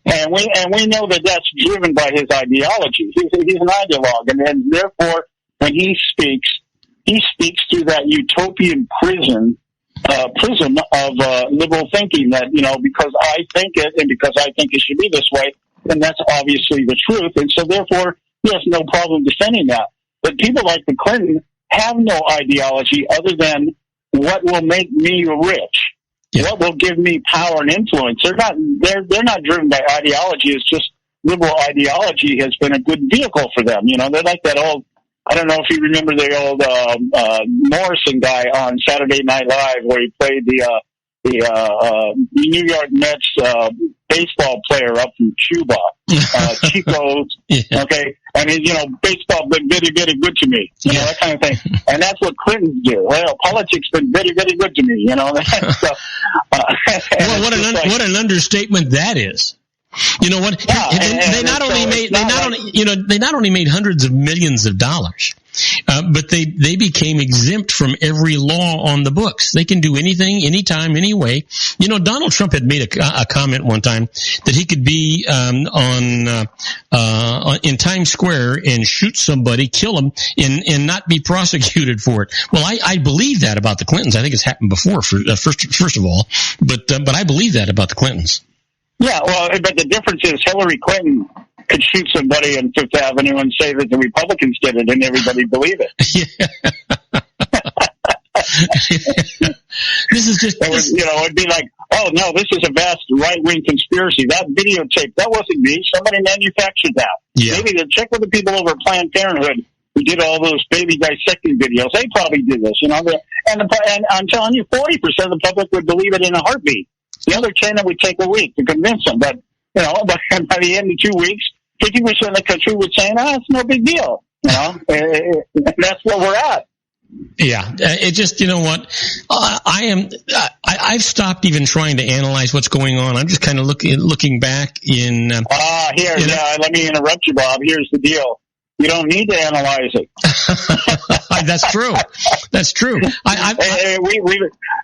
And we know that that's driven by his ideology. He's an ideologue, and therefore, when he speaks through that utopian prism of liberal thinking. That because I think it, and because I think it should be this way, then that's obviously the truth. And so, therefore, he has no problem defending that. But people like the Clinton have no ideology other than what will make me rich, what will give me power and influence. They're not driven by ideology. It's just liberal ideology has been a good vehicle for them. They're like that old, I don't know if you remember the old Morrison guy on Saturday Night Live, where he played the New York Mets baseball player up from Cuba, Chico. Okay, and baseball been very, very good to me. That kind of thing. And that's what Clintons do. Well, politics been very, very good to me. So, well, what an understatement that is. You know what? Yeah, they not only made hundreds of millions of dollars, but they became exempt from every law on the books. They can do anything, anytime, anyway. Donald Trump had made a comment one time that he could be in Times Square and shoot somebody, kill them, and not be prosecuted for it. Well, I believe that about the Clintons. I think it's happened before. First of all, but I believe that about the Clintons. Yeah, well, but the difference is Hillary Clinton could shoot somebody on Fifth Avenue and say that the Republicans did it, and everybody believe it. This is just, it'd be like, oh no, this is a vast right-wing conspiracy. That videotape, that wasn't me. Somebody manufactured that. Yeah. Maybe to check with the people over at Planned Parenthood who did all those baby dissecting videos. They probably did this, And I'm telling you, 40% of the public would believe it in a heartbeat. The other 10, it would take a week to convince them. But, by the end of 2 weeks, 50% of the country would say, no, it's no big deal. That's where we're at. Yeah, it just, you know what, I've stopped even trying to analyze what's going on. I'm just kind of looking back in. Let me interrupt you, Bob. Here's the deal. You don't need to analyze it. That's true. That's true.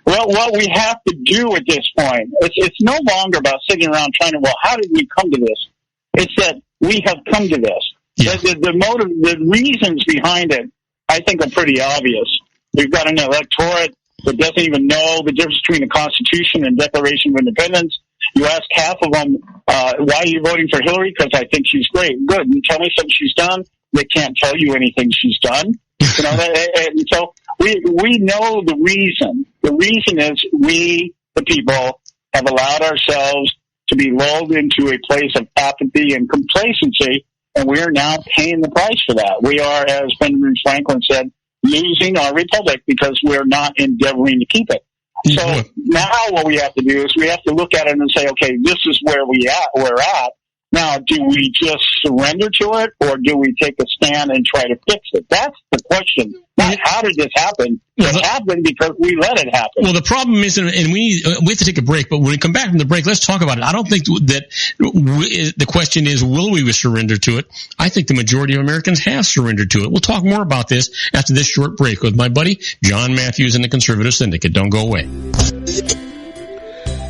What we have to do at this point, it's no longer about sitting around trying to, how did we come to this? It's that we have come to this. Yeah. The motive, the reasons behind it, I think are pretty obvious. We've got an electorate that doesn't even know the difference between the Constitution and Declaration of Independence. You ask half of them, why are you voting for Hillary? Because I think she's great. Good. And tell me something she's done. They can't tell you anything she's done. And so we know the reason. The reason is we, the people, have allowed ourselves to be lulled into a place of apathy and complacency, and we are now paying the price for that. We are, as Benjamin Franklin said, losing our republic because we're not endeavoring to keep it. So now what we have to do is we have to look at it and say, okay, this is where we're at. Now, do we just surrender to it, or do we take a stand and try to fix it? That's the question. Not how did this happen? It happened because we let it happen. Well, the problem is, and we have to take a break, but when we come back from the break, let's talk about it. I don't think that the question is, will we surrender to it? I think the majority of Americans have surrendered to it. We'll talk more about this after this short break with my buddy, Jon Matthews and the Conservative Syndicate. Don't go away.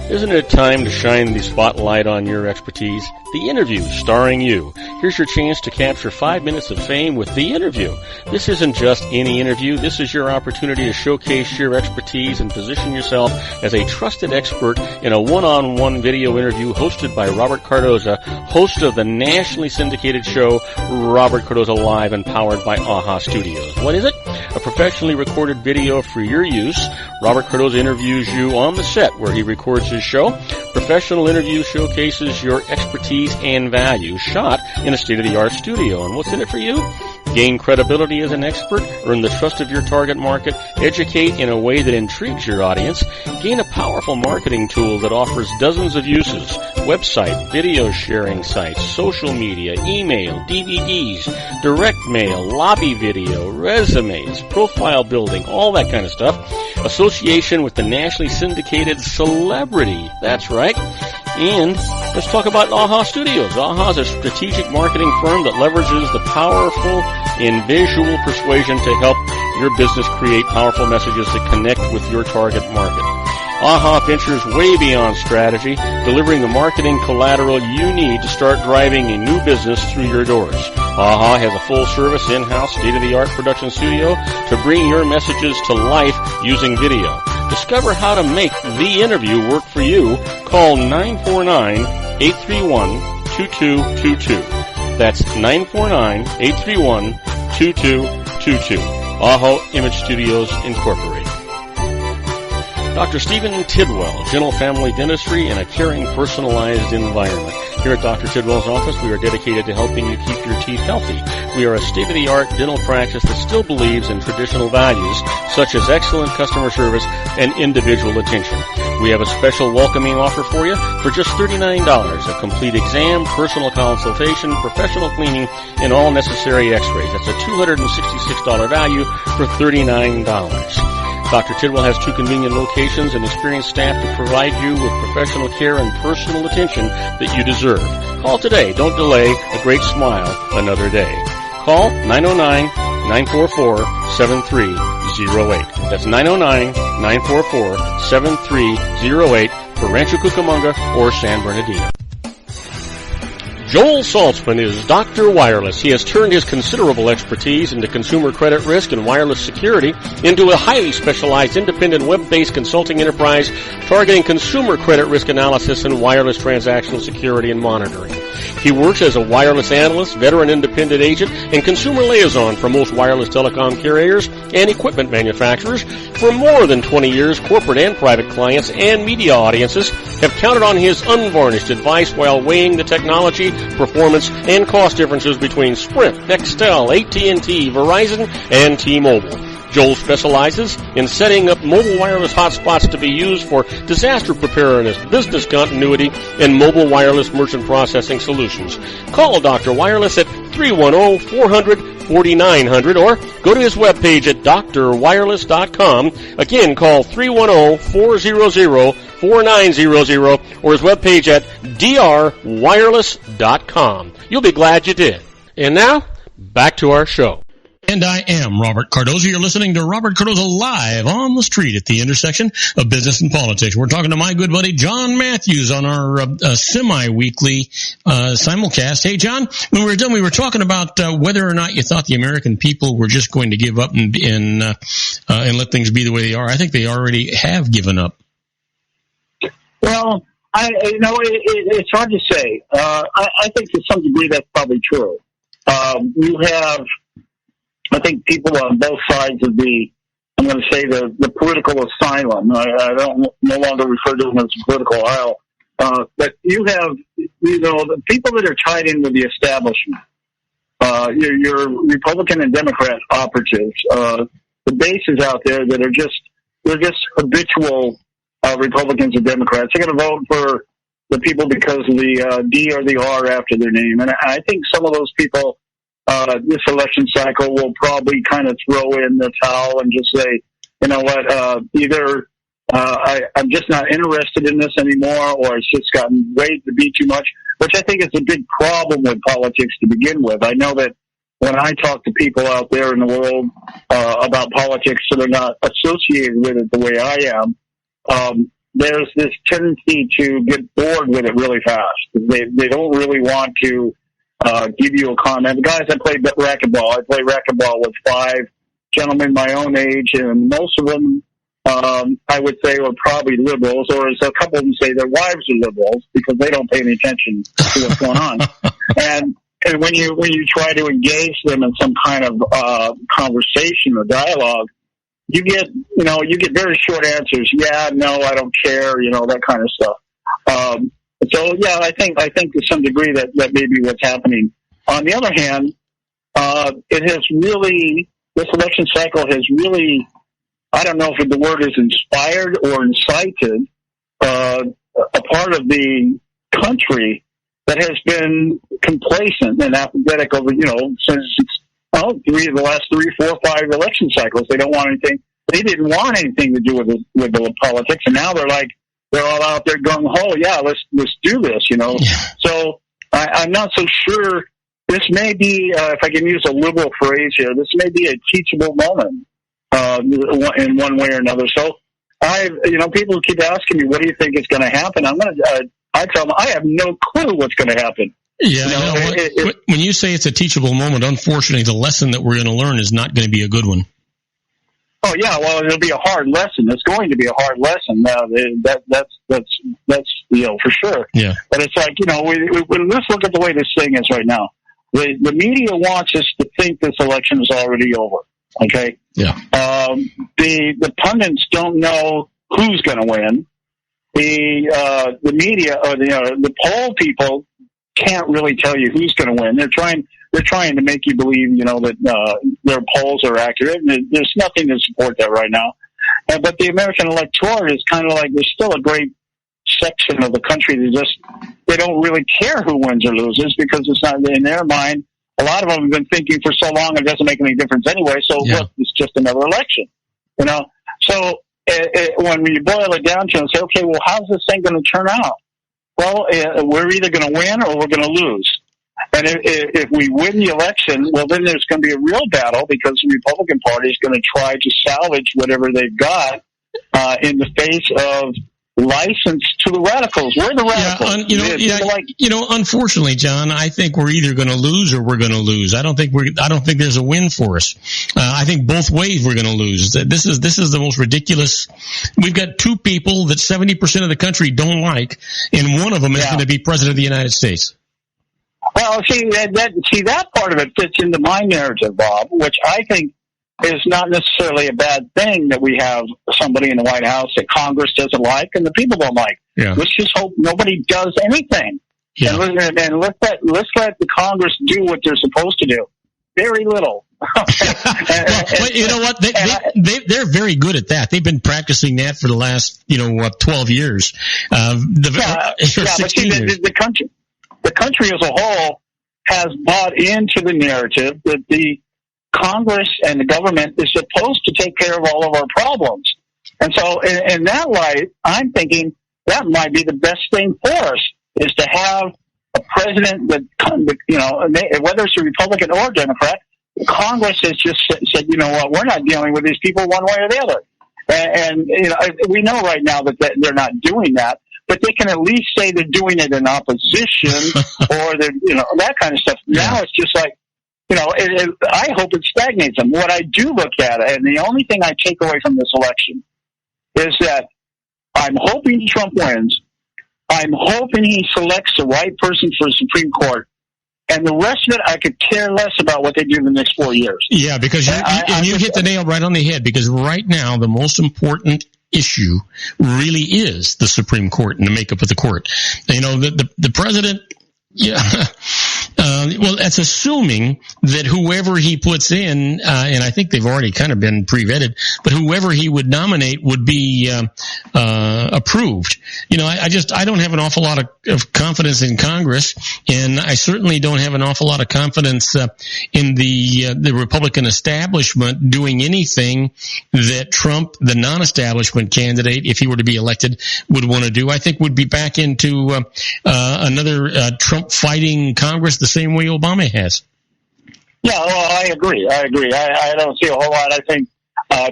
Isn't it time to shine the spotlight on your expertise? The Interview, starring you. Here's your chance to capture 5 minutes of fame with The Interview. This isn't just any interview. This is your opportunity to showcase your expertise and position yourself as a trusted expert in a one-on-one video interview hosted by Robert Cardoza, host of the nationally syndicated show Robert Cardoza Live and powered by AHA Studios. What is it? A professionally recorded video for your use. Robert Cardoza interviews you on the set where he records his show. Professional interview showcases your expertise and value, shot in a state-of-the-art studio. And what's in it for you? Gain credibility as an expert, earn the trust of your target market, educate in a way that intrigues your audience, gain a powerful marketing tool that offers dozens of uses, website, video sharing sites, social media, email, DVDs, direct mail, lobby video, resumes, profile building, all that kind of stuff. Association with the nationally syndicated celebrity. That's right. And let's talk about AHA Studios. AHA is a strategic marketing firm that leverages the powerful and visual persuasion to help your business create powerful messages that connect with your target market. AHA ventures way beyond strategy, delivering the marketing collateral you need to start driving a new business through your doors. AHA has a full-service, in-house, state-of-the-art production studio to bring your messages to life using video. Discover how to make The Interview work for you. Call 949-831-2222. That's 949-831-2222. AHA Image Studios Incorporated. Dr. Stephen Tidwell, Gentle Family Dentistry in a caring, personalized environment. Here at Dr. Tidwell's office, we are dedicated to helping you keep your teeth healthy. We are a state-of-the-art dental practice that still believes in traditional values, such as excellent customer service and individual attention. We have a special welcoming offer for you for just $39. A complete exam, personal consultation, professional cleaning, and all necessary x-rays. That's a $266 value for $39. Dr. Tidwell has 2 convenient locations and experienced staff to provide you with professional care and personal attention that you deserve. Call today. Don't delay. A great smile another day. Call 909-944-7308. That's 909-944-7308 for Rancho Cucamonga or San Bernardino. Joel Saltzman is Dr. Wireless. He has turned his considerable expertise into consumer credit risk and wireless security into a highly specialized independent web-based consulting enterprise targeting consumer credit risk analysis and wireless transactional security and monitoring. He works as a wireless analyst, veteran independent agent, and consumer liaison for most wireless telecom carriers and equipment manufacturers. For more than 20 years, corporate and private clients and media audiences have counted on his unvarnished advice while weighing the technology, performance, and cost differences between Sprint, Nextel, AT&T, Verizon, and T-Mobile. Joel specializes in setting up mobile wireless hotspots to be used for disaster preparedness, business continuity, and mobile wireless merchant processing solutions. Call Dr. Wireless at 310-400-4900 or go to his webpage at drwireless.com. Again, call 310-400-4900 or his webpage at drwireless.com. You'll be glad you did. And now, back to our show. And I am Robert Cardoza. You're listening to Robert Cardoza live on the street at the intersection of business and politics. We're talking to my good buddy Jon Matthews on our semi-weekly simulcast. Hey, John, when we were done, we were talking about whether or not you thought the American people were just going to give up and let things be the way they are. I think they already have given up. Well, it's hard to say. I think to some degree that's probably true. You have, I think, people on both sides of the political asylum. I don't no longer refer to them as a political aisle. But you have, the people that are tied in with the establishment, your Republican and Democrat operatives, the bases out there that are they're just habitual Republicans and Democrats. They're going to vote for the people because of the D or the R after their name. And I think some of those people, this election cycle will probably kind of throw in the towel and just say, you know what, either I'm just not interested in this anymore, or it's just gotten way to be too much, which I think is a big problem with politics to begin with. I know that when I talk to people out there in the world about politics that are not associated with it the way I am, there's this tendency to get bored with it really fast. They don't really want to give you a comment. The guys that play racquetball, I play racquetball with 5 gentlemen my own age, and most of them, I would say, are probably liberals, or as a couple of them say, their wives are liberals because they don't pay any attention to what's going on. And when you try to engage them in some kind of conversation or dialogue, you get very short answers. Yeah, no, I don't care, that kind of stuff. So yeah, I think to some degree that may be what's happening. On the other hand, this election cycle has really, I don't know if the word is inspired or incited, a part of the country that has been complacent and apathetic over, since the last 3, 4, 5 election cycles. They don't want anything. They didn't want anything to do with the politics, and now they're all out there gung ho. Yeah, let's do this. Yeah. So I'm not so sure. This may be, if I can use a liberal phrase here, this may be a teachable moment in one way or another. So people keep asking me, what do you think is going to happen? I tell them I have no clue what's going to happen. Yeah, when you say it's a teachable moment, unfortunately, the lesson that we're going to learn is not going to be a good one. Oh yeah, well, it'll be a hard lesson. It's going to be a hard lesson. That's for sure. Yeah. But it's like, let's look at the way this thing is right now. The media wants us to think this election is already over. Okay. Yeah. The pundits don't know who's going to win. The media or the poll people can't really tell you who's going to win. They're trying to make you believe, that their polls are accurate. And there's nothing to support that right now. But the American electorate is kind of like, there's still a great section of the country that they don't really care who wins or loses because it's not in their mind. A lot of them have been thinking for so long it doesn't make any difference anyway. So look, it's just another election, So when you boil it down to and say, okay, well, how's this thing going to turn out? Well, we're either going to win or we're going to lose. And if we win the election, well, then there's going to be a real battle because the Republican Party is going to try to salvage whatever they've got in the face of license to the radicals. We're the radicals. Unfortunately, John, I think we're either going to lose or we're going to lose. I don't think there's a win for us. I think both ways we're going to lose. This is the most ridiculous. We've got two people that 70% of the country don't like, and one of them is going to be president of the United States. Well, that part of it fits into my narrative, Bob, which I think is not necessarily a bad thing, that we have somebody in the White House that Congress doesn't like and the people don't like. Yeah. Let's just hope nobody does anything. Yeah. And let's let the Congress do what they're supposed to do. Very little. Well, you know what? They're very good at that. They've been practicing that for the last 12 years. But see, the country as a whole has bought into the narrative that the Congress and the government is supposed to take care of all of our problems. And so in that light, I'm thinking that might be the best thing for us, is to have a president that, whether it's a Republican or Democrat, Congress has just said, you know what, we're not dealing with these people one way or the other. And we know right now that they're not doing that, but they can at least say they're doing it in opposition or that kind of stuff. Yeah. Now it's just like, I hope it stagnates them. What I do look at, and the only thing I take away from this election, is that I'm hoping Trump wins. I'm hoping he selects the right person for the Supreme Court. And the rest of it, I could care less about what they do in the next 4 years. Yeah, because you hit the nail right on the head, because right now the most important issue really is the Supreme Court and the makeup of the court. The president, well, that's assuming that whoever he puts in, and I think they've already kind of been pre-vetted, but whoever he would nominate would be approved. I don't have an awful lot of confidence in Congress, and I certainly don't have an awful lot of confidence in the Republican establishment doing anything that Trump, the non-establishment candidate, if he were to be elected, would want to do. I think would be back into another Trump fighting Congress the same way Obama has. Yeah, well, I agree. I don't see a whole lot. I think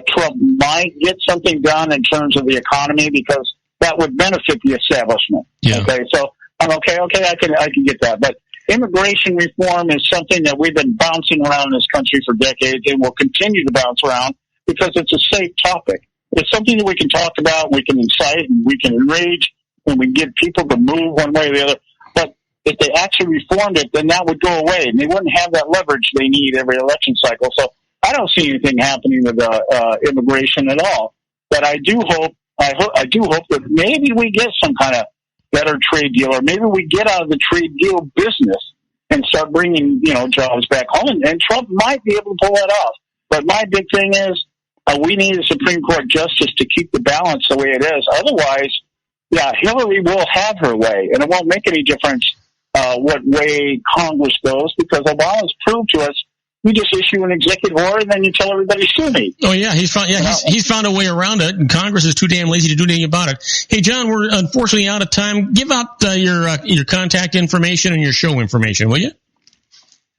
Trump might get something done in terms of the economy, because that would benefit the establishment. Yeah. Okay, so I'm okay, I can get that. But immigration reform is something that we've been bouncing around in this country for decades, and will continue to bounce around because it's a safe topic. It's something that we can talk about, we can incite, and we can enrage, and we can get people to move one way or the other. But if they actually reformed it, then that would go away, and they wouldn't have that leverage they need every election cycle. So I don't see anything happening with immigration at all. But I do hope that maybe we get some kind of better trade deal, or maybe we get out of the trade deal business and start bringing jobs back home. And Trump might be able to pull that off. But my big thing is we need a Supreme Court justice to keep the balance the way it is. Otherwise, Hillary will have her way, and it won't make any difference what way Congress goes, because Obama's proved to us, you just issue an executive order and then you tell everybody sue me. Oh yeah, he's found a way around it, and Congress is too damn lazy to do anything about it. Hey John, we're unfortunately out of time. Give out your contact information and your show information, will you?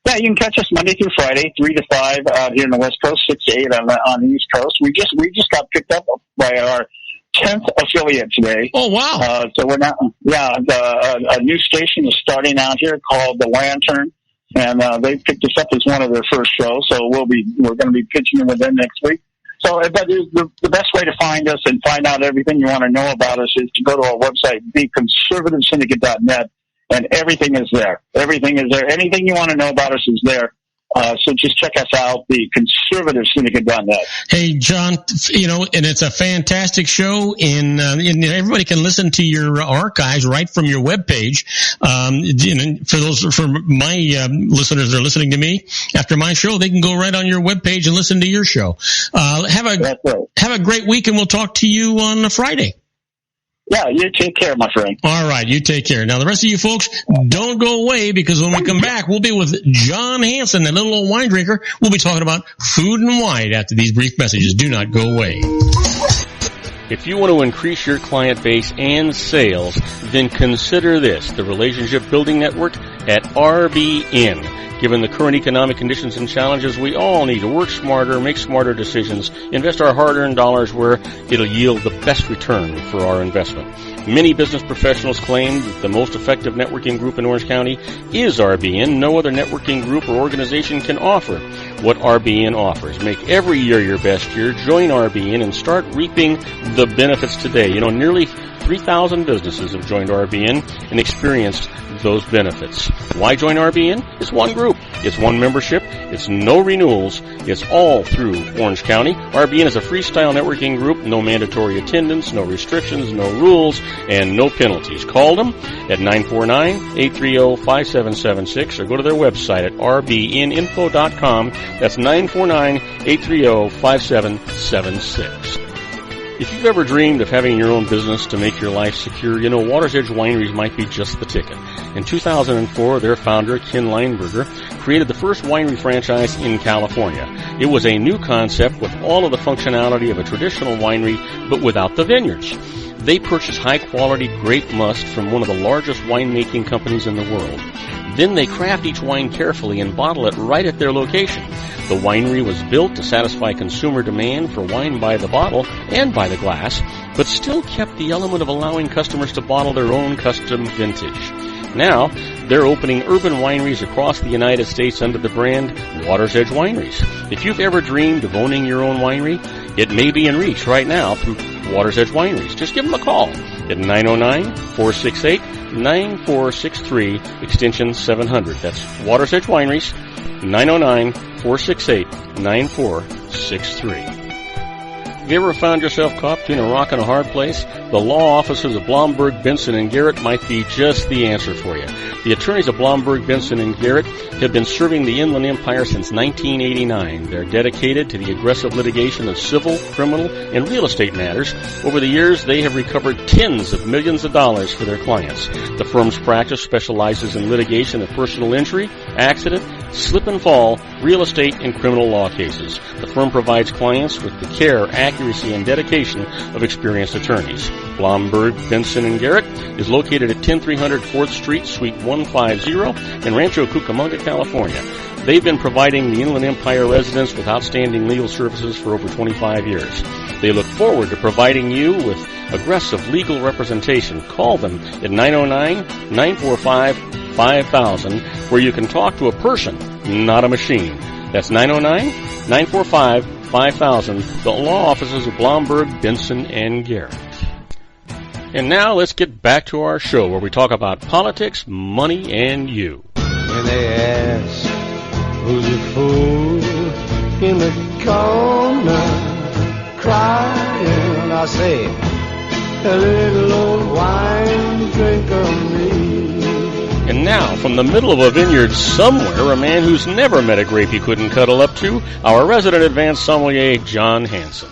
Yeah, you can catch us Monday through Friday, 3 to 5 out here in the West Coast, 6 to 8 on the East Coast. We just got picked up by our 10th affiliate today. Oh wow! So we're now, a new station is starting out here called The Lantern, and they picked us up as one of their first shows. So we're going to be pitching in with them next week. So, but the best way to find us and find out everything you want to know about us is to go to our website, theconservativesyndicate.net, and everything is there. Everything is there. Anything you want to know about us is there. So just check us out, theconservativesyndicate.net. Hey, John, and it's a fantastic show, and everybody can listen to your archives right from your webpage. For my listeners that are listening to me, after my show, they can go right on your webpage and listen to your show. Have a great week, and we'll talk to you on Friday. Yeah, you take care, my friend. All right, you take care. Now, the rest of you folks, don't go away, because when we come back, we'll be with Jon Hansen, that little old wine drinker. We'll be talking about food and wine after these brief messages. Do not go away. If you want to increase your client base and sales, then consider this, the Relationship Building Network at RBN. Given the current economic conditions and challenges, we all need to work smarter, make smarter decisions, invest our hard-earned dollars where it'll yield the best return for our investment. Many business professionals claim that the most effective networking group in Orange County is RBN. No other networking group or organization can offer what RBN offers. Make every year your best year. Join RBN and start reaping the benefits today. You know, nearly 3,000 businesses have joined RBN and experienced those benefits. Why join RBN? It's one group. It's one membership. It's no renewals. It's all through Orange County. RBN is a freestyle networking group. No mandatory attendance, no restrictions, no rules, and no penalties. Call them at 949-830-5776 or go to their website at rbninfo.com. That's 949-830-5776. If you've ever dreamed of having your own business to make your life secure, you know Water's Edge Wineries might be just the ticket. In 2004, their founder, Ken Lineberger, created the first winery franchise in California. It was a new concept with all of the functionality of a traditional winery, but without the vineyards. They purchased high-quality grape must from one of the largest winemaking companies in the world. Then they craft each wine carefully and bottle it right at their location. The winery was built to satisfy consumer demand for wine by the bottle and by the glass, but still kept the element of allowing customers to bottle their own custom vintage. Now, they're opening urban wineries across the United States under the brand Water's Edge Wineries. If you've ever dreamed of owning your own winery, it may be in reach right now through Water's Edge Wineries. Just give them a call at 909-468-9463, extension 700. That's Water's Edge Wineries, 909-468-9463. Have you ever found yourself caught between a rock and a hard place? The law offices of Blomberg, Benson, and Garrett might be just the answer for you. The attorneys of Blomberg, Benson, and Garrett have been serving the Inland Empire since 1989. They're dedicated to the aggressive litigation of civil, criminal, and real estate matters. Over the years, they have recovered tens of millions of dollars for their clients. The firm's practice specializes in litigation of personal injury, accident, slip and fall, real estate, and criminal law cases. The firm provides clients with the care, accuracy, and dedication of experienced attorneys. Blomberg, Benson, and Garrett is located at 10300 4th Street, Suite 150 in Rancho Cucamonga, California. They've been providing the Inland Empire residents with outstanding legal services for over 25 years. They look forward to providing you with aggressive legal representation. Call them at 909-945-5000, where you can talk to a person, not a machine. That's 909-945-5000, the law offices of Blomberg, Benson, and Garrett. And now let's get back to our show where we talk about politics, money, and you. When they ask who's a fool in the corner crying, I say, a little old wine drinker me. And now, from the middle of a vineyard somewhere, a man who's never met a grape he couldn't cuddle up to, our resident advanced sommelier, Jon Hansen.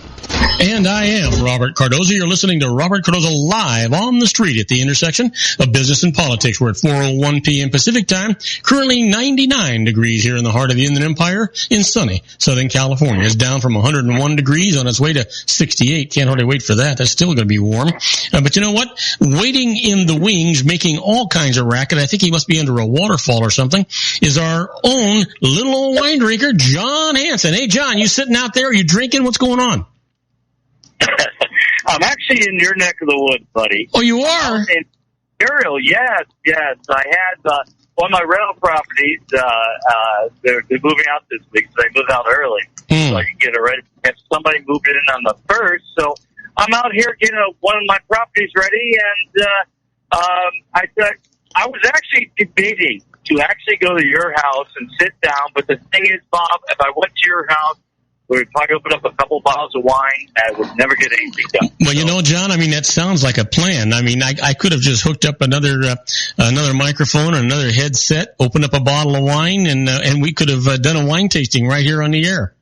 And I am Robert Cardoza. You're listening to Robert Cardoza live on the street at the intersection of business and politics. We're at 4:01 p.m. Pacific time. Currently 99 degrees here in the heart of the Inland Empire in sunny Southern California. It's down from 101 degrees on its way to 68. Can't hardly wait for that. That's still going to be warm. But you know what? Waiting in the wings, making all kinds of racket, I think he must be under a waterfall or something, is our own little old wine drinker, Jon Hansen. Hey, John, you sitting out there? Are you drinking? What's going on? I'm actually in your neck of the woods, buddy. Oh, you are? In Imperial, yes. I had one of my rental properties. They're moving out this week, so they moved out early, so I can get it ready. Have somebody move in on the 1st, so I'm out here getting one of my properties ready, and I was actually debating to actually go to your house and sit down, but the thing is, Bob, if I went to your house, we would probably open up a couple bottles of wine and would never get anything done. Well, you know, John, I mean, that sounds like a plan. I mean, I could have just hooked up another microphone or another headset, opened up a bottle of wine, and we could have done a wine tasting right here on the air.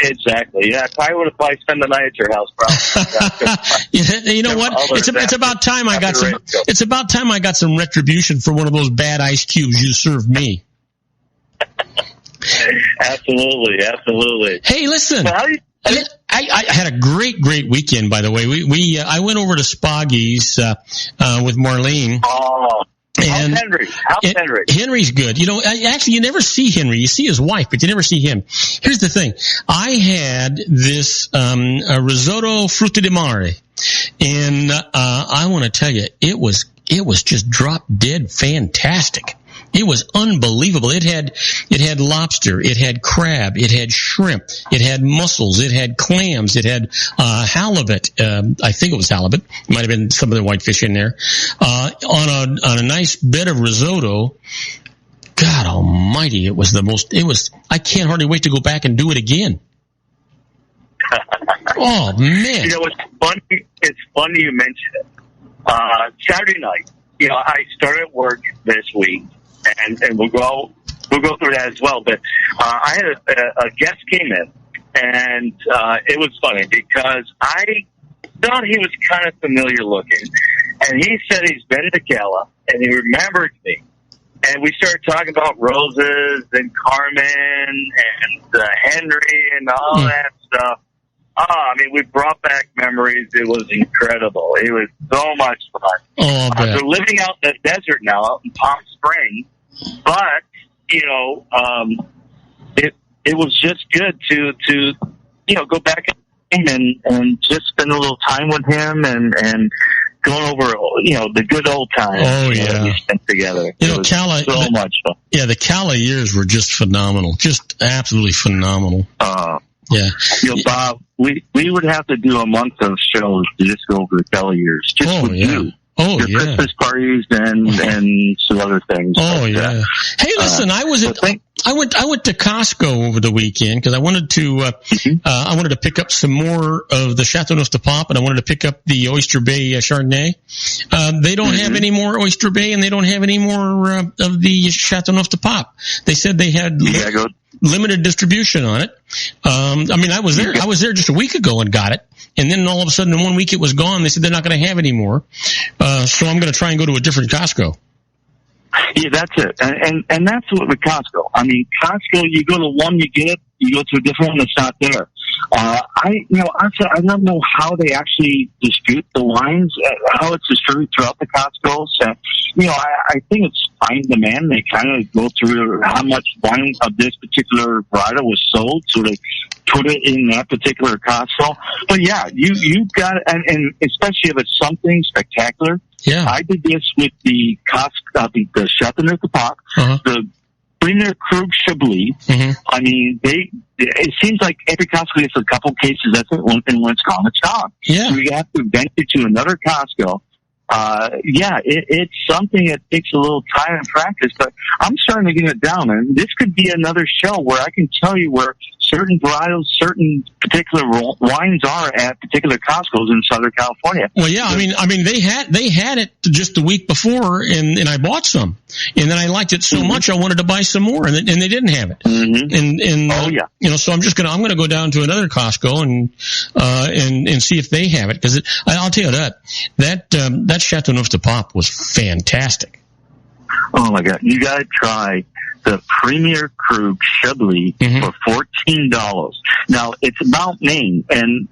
Exactly. Yeah, I would have probably spent the night at your house, probably. You know what? It's about time I got some. It's about time I got some retribution for one of those bad ice cubes you served me. Absolutely. Hey, listen. I had a great weekend, by the way. I went over to Spoggy's with Marlene. Oh, And How's Henry? Henry's good. You know, actually, you never see Henry. You see his wife, but you never see him. Here's the thing. I had this a risotto frutti di mare, and I want to tell you, it was just drop dead fantastic. It was unbelievable. It had lobster, it had crab, it had shrimp, it had mussels, it had clams, it had halibut. I think it was halibut. Might have been some of the whitefish in there. On a nice bed of risotto. God Almighty! It was I can't hardly wait to go back and do it again. Oh man! You know, it's funny you mentioned it. Saturday night, you know, I started work this week. And we'll go through that as well. But I had a guest came in, and it was funny because I thought he was kind of familiar looking, and he said he's been to Gala, and he remembered me. And we started talking about roses and Carmen and Henry and all that stuff. I mean, we brought back memories. It was incredible. It was so much fun. Oh, they're living out in the desert now, out in Palm Springs. But, you know, it was just good to you know, go back and just spend a little time with him and going over, you know, the good old times that we spent together. You know, Cala, so much fun. Yeah, the Cala years were just phenomenal. Just absolutely phenomenal. Yeah. You know, Bob, we would have to do a month of shows to just go over the Cala years. Just with you. Oh, your Christmas parties and some other things. Oh, yeah. Hey, listen, I went to Costco over the weekend because I wanted to pick up some more of the Chateauneuf de Pape, and I wanted to pick up the Oyster Bay Chardonnay. They don't have any more Oyster Bay, and they don't have any more of the Chateauneuf de Pape. They said they had limited distribution on it. I mean, I was there just a week ago and got it. And then all of a sudden in 1 week it was gone. They said they're not going to have any more. So I'm going to try and go to a different Costco. Yeah, that's it. And that's what with Costco. I mean, Costco, you go to one, you get it. You go to a different one, it's not there. I don't know how they actually distribute the wines, how it's distributed throughout the Costco. So, you know, I think it's fine demand. They kind of go through how much wine of this particular varietal was sold, so they put it in that particular Costco. But yeah, you got it, and especially if it's something spectacular. Yeah, I did this with the Costco, the Chateauneuf de Pape, the Premier Krug Chablis. I mean, it seems like every Costco gets a couple cases. That's it. And when it's gone, it's gone. Yeah. So you have to vent it to another Costco. It's something that takes a little time and practice, but I'm starting to get it down. And this could be another show where I can tell you where certain varietals, certain particular wines are at particular Costco's in Southern California. Well, yeah, I mean, they had it just the week before, and I bought some, and then I liked it so much I wanted to buy some more, and they didn't have it. You know, so I'm gonna go down to another Costco and see if they have it, because I'll tell you that Chateauneuf de Pape was fantastic. Oh my God, you gotta try the Premier Krug Chablis for $14. Now, it's Mount Maine, and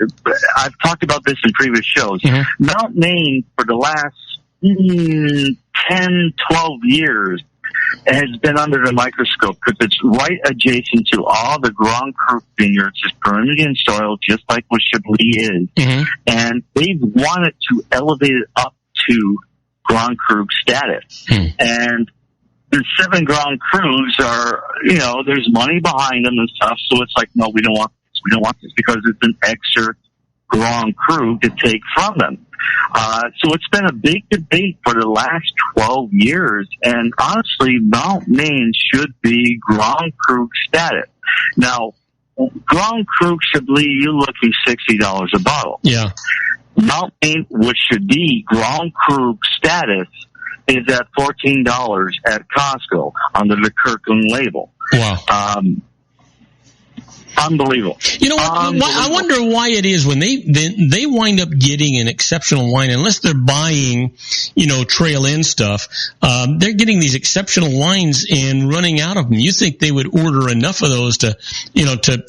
I've talked about this in previous shows. Mount Maine, for the last 10, 12 years, has been under the microscope because it's right adjacent to all the Grand Cru vineyards. It's Peruvian soil, just like what Chablis is. And they've wanted to elevate it up to Grand Cru status. And the 7 Grand Crus are, you know, there's money behind them and stuff, so it's like, no, we don't want this. We don't want this because it's an extra Grand Cru to take from them. So it's been a big debate for the last 12 years, and honestly, Mount Maine should be Grand Cru status. Now, Grand Cru Chablis, you're looking $60 a bottle. Yeah. Mount Maine, which should be Grand Cru status, is at $14 at Costco under the Kirkland label. Wow. Unbelievable. You know what? I wonder why it is when they wind up getting an exceptional wine, unless they're buying, trail end stuff. They're getting these exceptional wines and running out of them. You think they would order enough of those to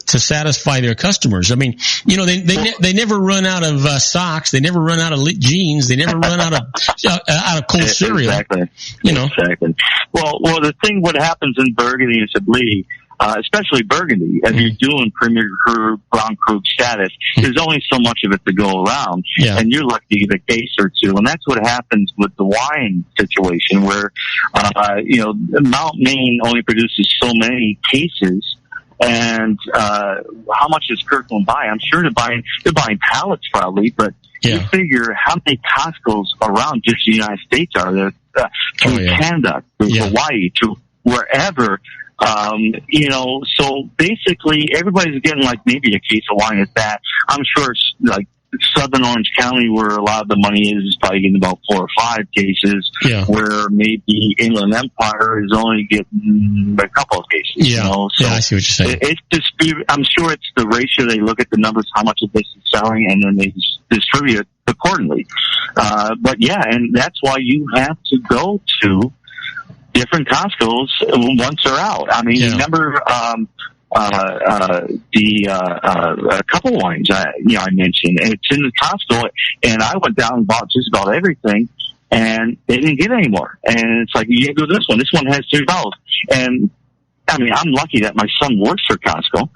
satisfy their customers? I mean, they never run out of socks. They never run out of jeans. They never run out of cold cereal. Exactly. Exactly. Well, the thing what happens in Burgundy and Chablis, especially Burgundy, as you're doing Premier Cru, Grand Cru status, there's only so much of it to go around, and you're lucky to get a case or two. And that's what happens with the wine situation, where Mount Maine only produces so many cases. And how much does Kirkland buy? I'm sure they're buying pallets probably, but you figure how many Costco's around just the United States are there, through Canada, through Hawaii, through wherever. So basically everybody's getting like maybe a case of wine at that. I'm sure it's like Southern Orange County, where a lot of the money is probably getting about 4 or 5 cases, where maybe Inland Empire is only getting a couple of cases. So I see what you're saying. It's I'm sure it's the ratio. They look at the numbers, how much of this is selling, and then they distribute it accordingly. And that's why you have to go to different Costco's once they're out. I mean, remember a couple wines I mentioned. It's in the Costco, and I went down and bought just about everything, and they didn't get any more. And it's like, you can't go to this one. This one has $3. And I mean, I'm lucky that my son works for Costco.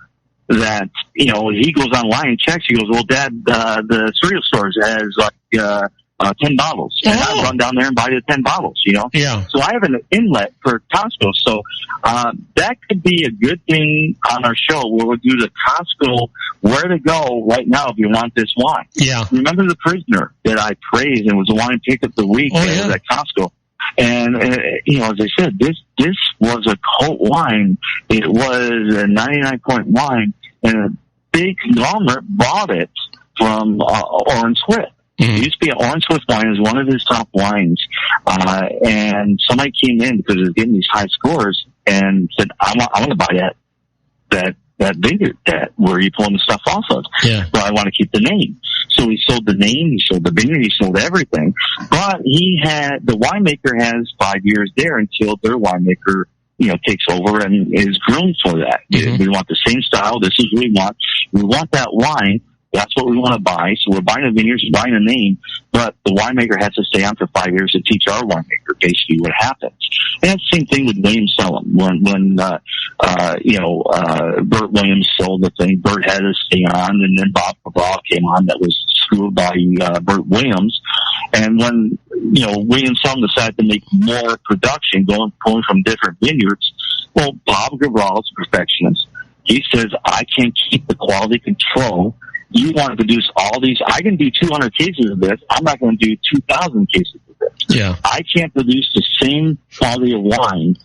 That he goes online and checks. He goes, "Well, Dad, the cereal stores has like 10 bottles," and I run down there and buy the 10 bottles. So I have an inlet for Costco. So that could be a good thing on our show, where we'll do the Costco where to go right now if you want this wine. Remember the Prisoner that I praised, and was the wine pick up the week at Costco. And as I said, this was a cult wine. It was a 99-point wine, and a big conglomerate bought it from Orange Swift. It used to be Orange Swift wine, is one of his top wines, and somebody came in because it was getting these high scores and said, "I want to buy that vineyard where you're pulling the stuff off of, but I want to keep the name." So he sold the name, he sold the vineyard, he sold everything, but the winemaker has 5 years there until their winemaker takes over and is groomed for that. We want the same style. This is what we want. We want that wine. That's what we want to buy. So we're buying a vineyard, we're buying a name, but the winemaker has to stay on for 5 years to teach our winemaker basically what happens. And that's the same thing with Williams Sellum. When Bert Williams sold the thing, Bert had to stay on, and then Bob Cabral came on that was screwed by Bert Williams. And when, Williams Sellum decided to make more production, pulling from different vineyards, well, Bob Cabral is a perfectionist. He says, I can't keep the quality control. You want to produce all these. I can do 200 cases of this. I'm not going to do 2,000 cases of this. I can't produce the same quality of wine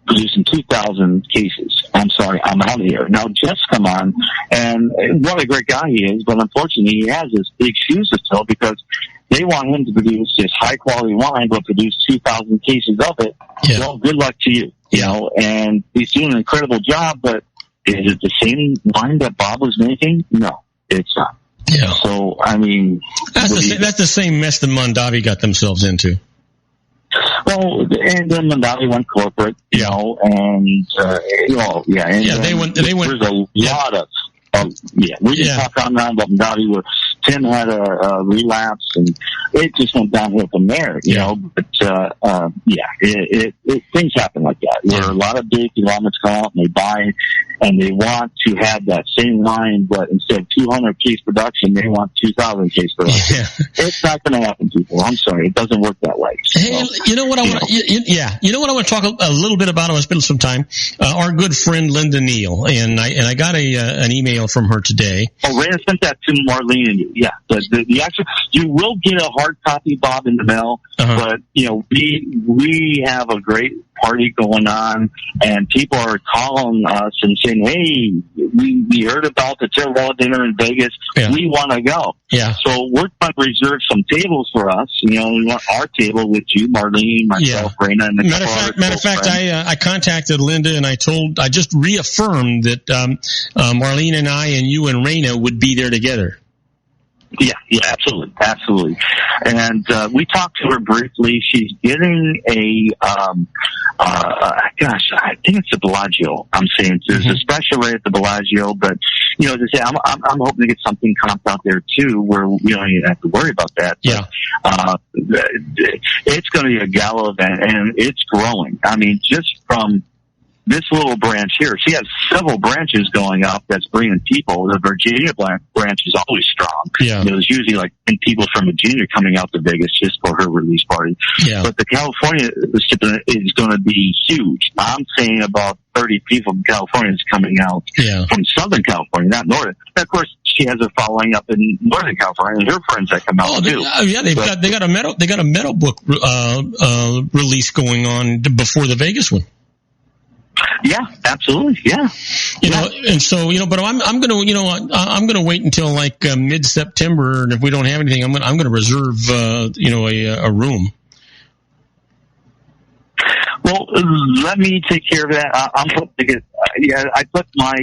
producing 2,000 cases. I'm sorry, I'm out of here. Now, Jeff's come on, and what a great guy he is, but unfortunately he has his big shoes to fill, because they want him to produce this high-quality wine, but produce 2,000 cases of it. Well, good luck to you. And he's doing an incredible job, but is it the same wine that Bob was making? No. It's not. So, I mean, that's the same mess that Mondavi got themselves into. Well, and then Mondavi went corporate, and they went. There's a lot of we can talk on that about Mondavi, where Tim had a relapse, and it just went downhill from there, But things happen like that, where a lot of big conglomerates come out and they buy, and they want to have that same line, but instead of 200 case production, they want 2,000 case production. It's not going to happen, people. I'm sorry, it doesn't work that way. Hey, you know what I want? You know what I want to talk a little bit about? I want to spend some time. Our good friend Linda Neal, and I got an email from her today. Oh, Ray sent that to Marlene and you. The actual, you will get a hard copy, Bob, in the mail, but we have a great party going on, and people are calling us and saying, "Hey, we heard about the Terra dinner in Vegas. Yeah. We want to go." Yeah. So we're trying to reserve some tables for us. We want our table with you, Marlene, myself, Raina, and the matter of fact, I contacted Linda and I just reaffirmed that Marlene and I and you and Raina would be there together. Yeah, absolutely. And we talked to her briefly. She's getting a, I think it's the Bellagio. I'm saying there's a special rate at the Bellagio, but as I say, I'm hoping to get something comped out there too, where we don't even have to worry about that. Yeah. But, it's going to be a gala event, and it's growing. I mean, just from this little branch here, she has several branches going up that's bringing people. The Virginia branch is always strong. Yeah. There's usually like 10 people from Virginia coming out to Vegas just for her release party. Yeah. But the California recipient is going to be huge. I'm saying about 30 people from California is coming out from Southern California, not Northern. And of course, she has a following up in Northern California, and her friends that come out too. They got a metal book release going on before the Vegas one. Yeah, absolutely. Yeah. And so, but I'm going to wait until like mid-September, and if we don't have anything, I'm going to reserve a room. Well, let me take care of that. I'm hoping to get I put my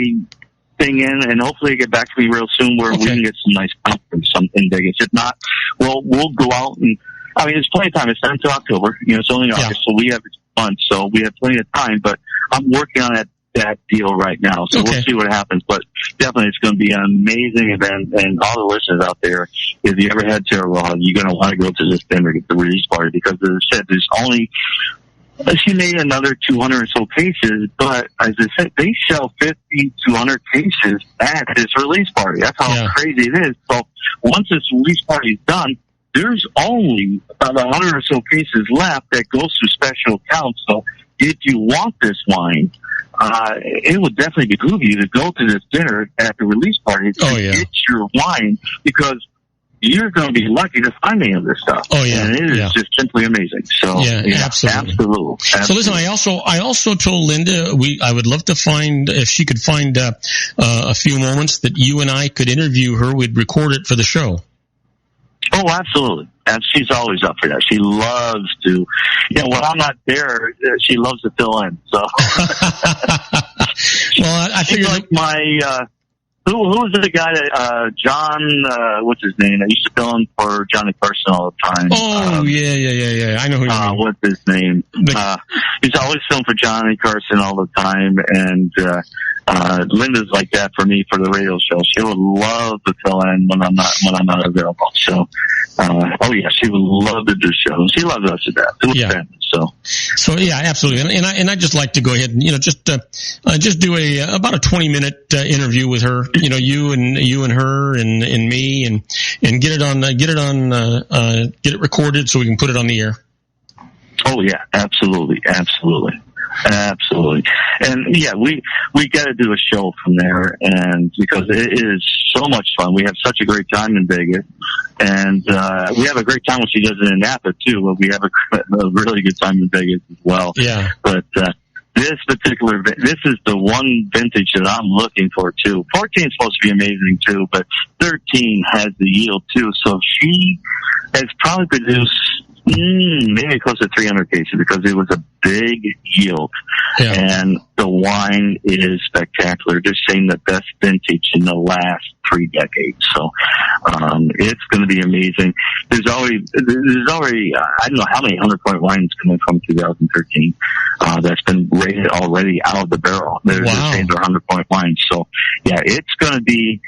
thing in, and hopefully get back to me real soon where we can get some nice conference in Vegas. If not, we'll go out and there's plenty of time. It's not until October. It's only August, so we have months, so we have plenty of time. But I'm working on that deal right now, so we'll see what happens. But definitely, it's going to be an amazing event. And all the listeners out there, if you ever had Terra Raw, you're going to want to go to this dinner, get the release party, because as I said, there's only. She made another 200 or so cases, but as I said, they sell 50 to 100 cases at this release party. That's how crazy it is. So once this release party is done, there's only about 100 or so cases left that goes through special accounts. So if you want this wine, it would definitely behoove you to go to this dinner at the release party to get your wine, because you're going to be lucky to find any of this stuff. Oh yeah, and it is just simply amazing. So absolutely. So listen, I also told Linda I would love to find, if she could find a few moments that you and I could interview her. We'd record it for the show. Oh, absolutely. And she's always up for that. She loves to, when I'm not there, she loves to fill in. So, well, I figured like my. Who was the guy that, John, what's his name? I used to fill in for Johnny Carson all the time. Oh, yeah. I know who you mean. What's his name? He's always filmed for Johnny Carson all the time, and, Linda's like that for me for the radio show. She would love to fill in when I'm not available. So, she would love to do shows. She loves us to death. So yeah, absolutely. And I just like to go ahead and, just do about a 20-minute interview with her, you and her and me, and get it recorded so we can put it on the air. Oh yeah, absolutely. And yeah, we got to do a show from there, and because it is so much fun. We have such a great time in Vegas, and we have a great time when she does it in Napa too. But we have a really good time in Vegas as well. Yeah. But this is the one vintage that I'm looking for too. 14 is supposed to be amazing too, but 13 has the yield too. So she has probably produced maybe close to 300 cases, because it was a big yield. Yeah. And the wine is spectacular. They're saying the best vintage in the last 3 decades. So, it's going to be amazing. There's already, I don't know how many 100-point wines coming from 2013, that's been rated already out of the barrel. They're saying they're 100-point wines. So, yeah, it's going to be,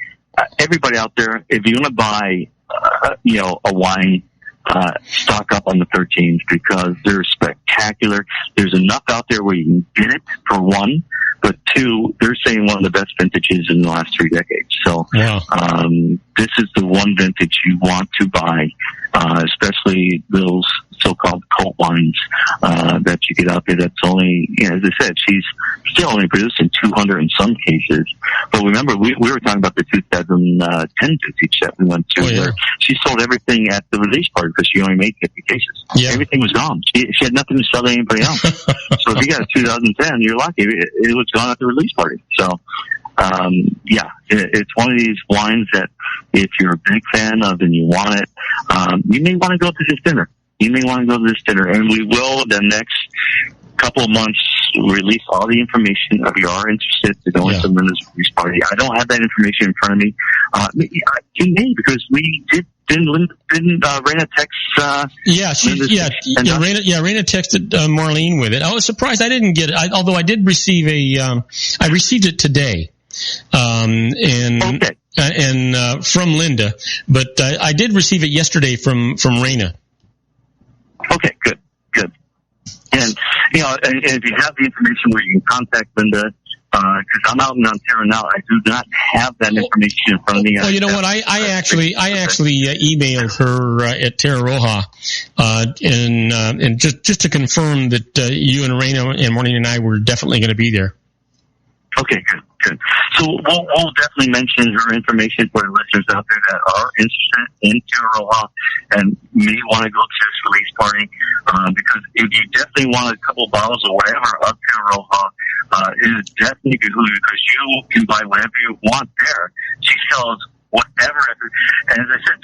everybody out there, if you want to buy, a wine, stock up on the 13s, because they're spectacular. There's enough out there where you can get it, for one, but two, they're saying one of the best vintages in the last 3 decades. So, this is the one vintage you want to buy, especially those so-called cult wines that you get out there. That's only, as I said, she's still only producing 200 in some cases. But remember, we were talking about the 2010 vintage that we went to, where she sold everything at the release party because she only made 50 cases. Yeah. Everything was gone. She had nothing to sell to anybody else. So if you got a 2010, you're lucky. It was gone at the release party. So, it's one of these wines that if you're a big fan of and you want it, you may want to go to this dinner. And we will, the next couple of months, release all the information. If you are interested to go into Linda's release party, I don't have that information in front of me. You may, because we didn't Raina text? Raina texted Marlene with it. I was surprised I didn't get it, although I did receive I received it today. From Linda, but I did receive it yesterday from Raina. Okay, good. And, and if you have the information where you can contact Linda, because I'm out in Ontario now, I do not have that information in front of me. Well, you know what? I actually emailed her at Terra Roja, and just to confirm that you and Raina and Marlene and I were definitely going to be there. Okay, good. So we'll definitely mention her information for the listeners out there that are interested in Terra Roja and may want to go to this release party, because if you definitely want a couple bottles or whatever of Terra Roja, it is definitely good because you can buy whatever you want there. She sells whatever. And as I said,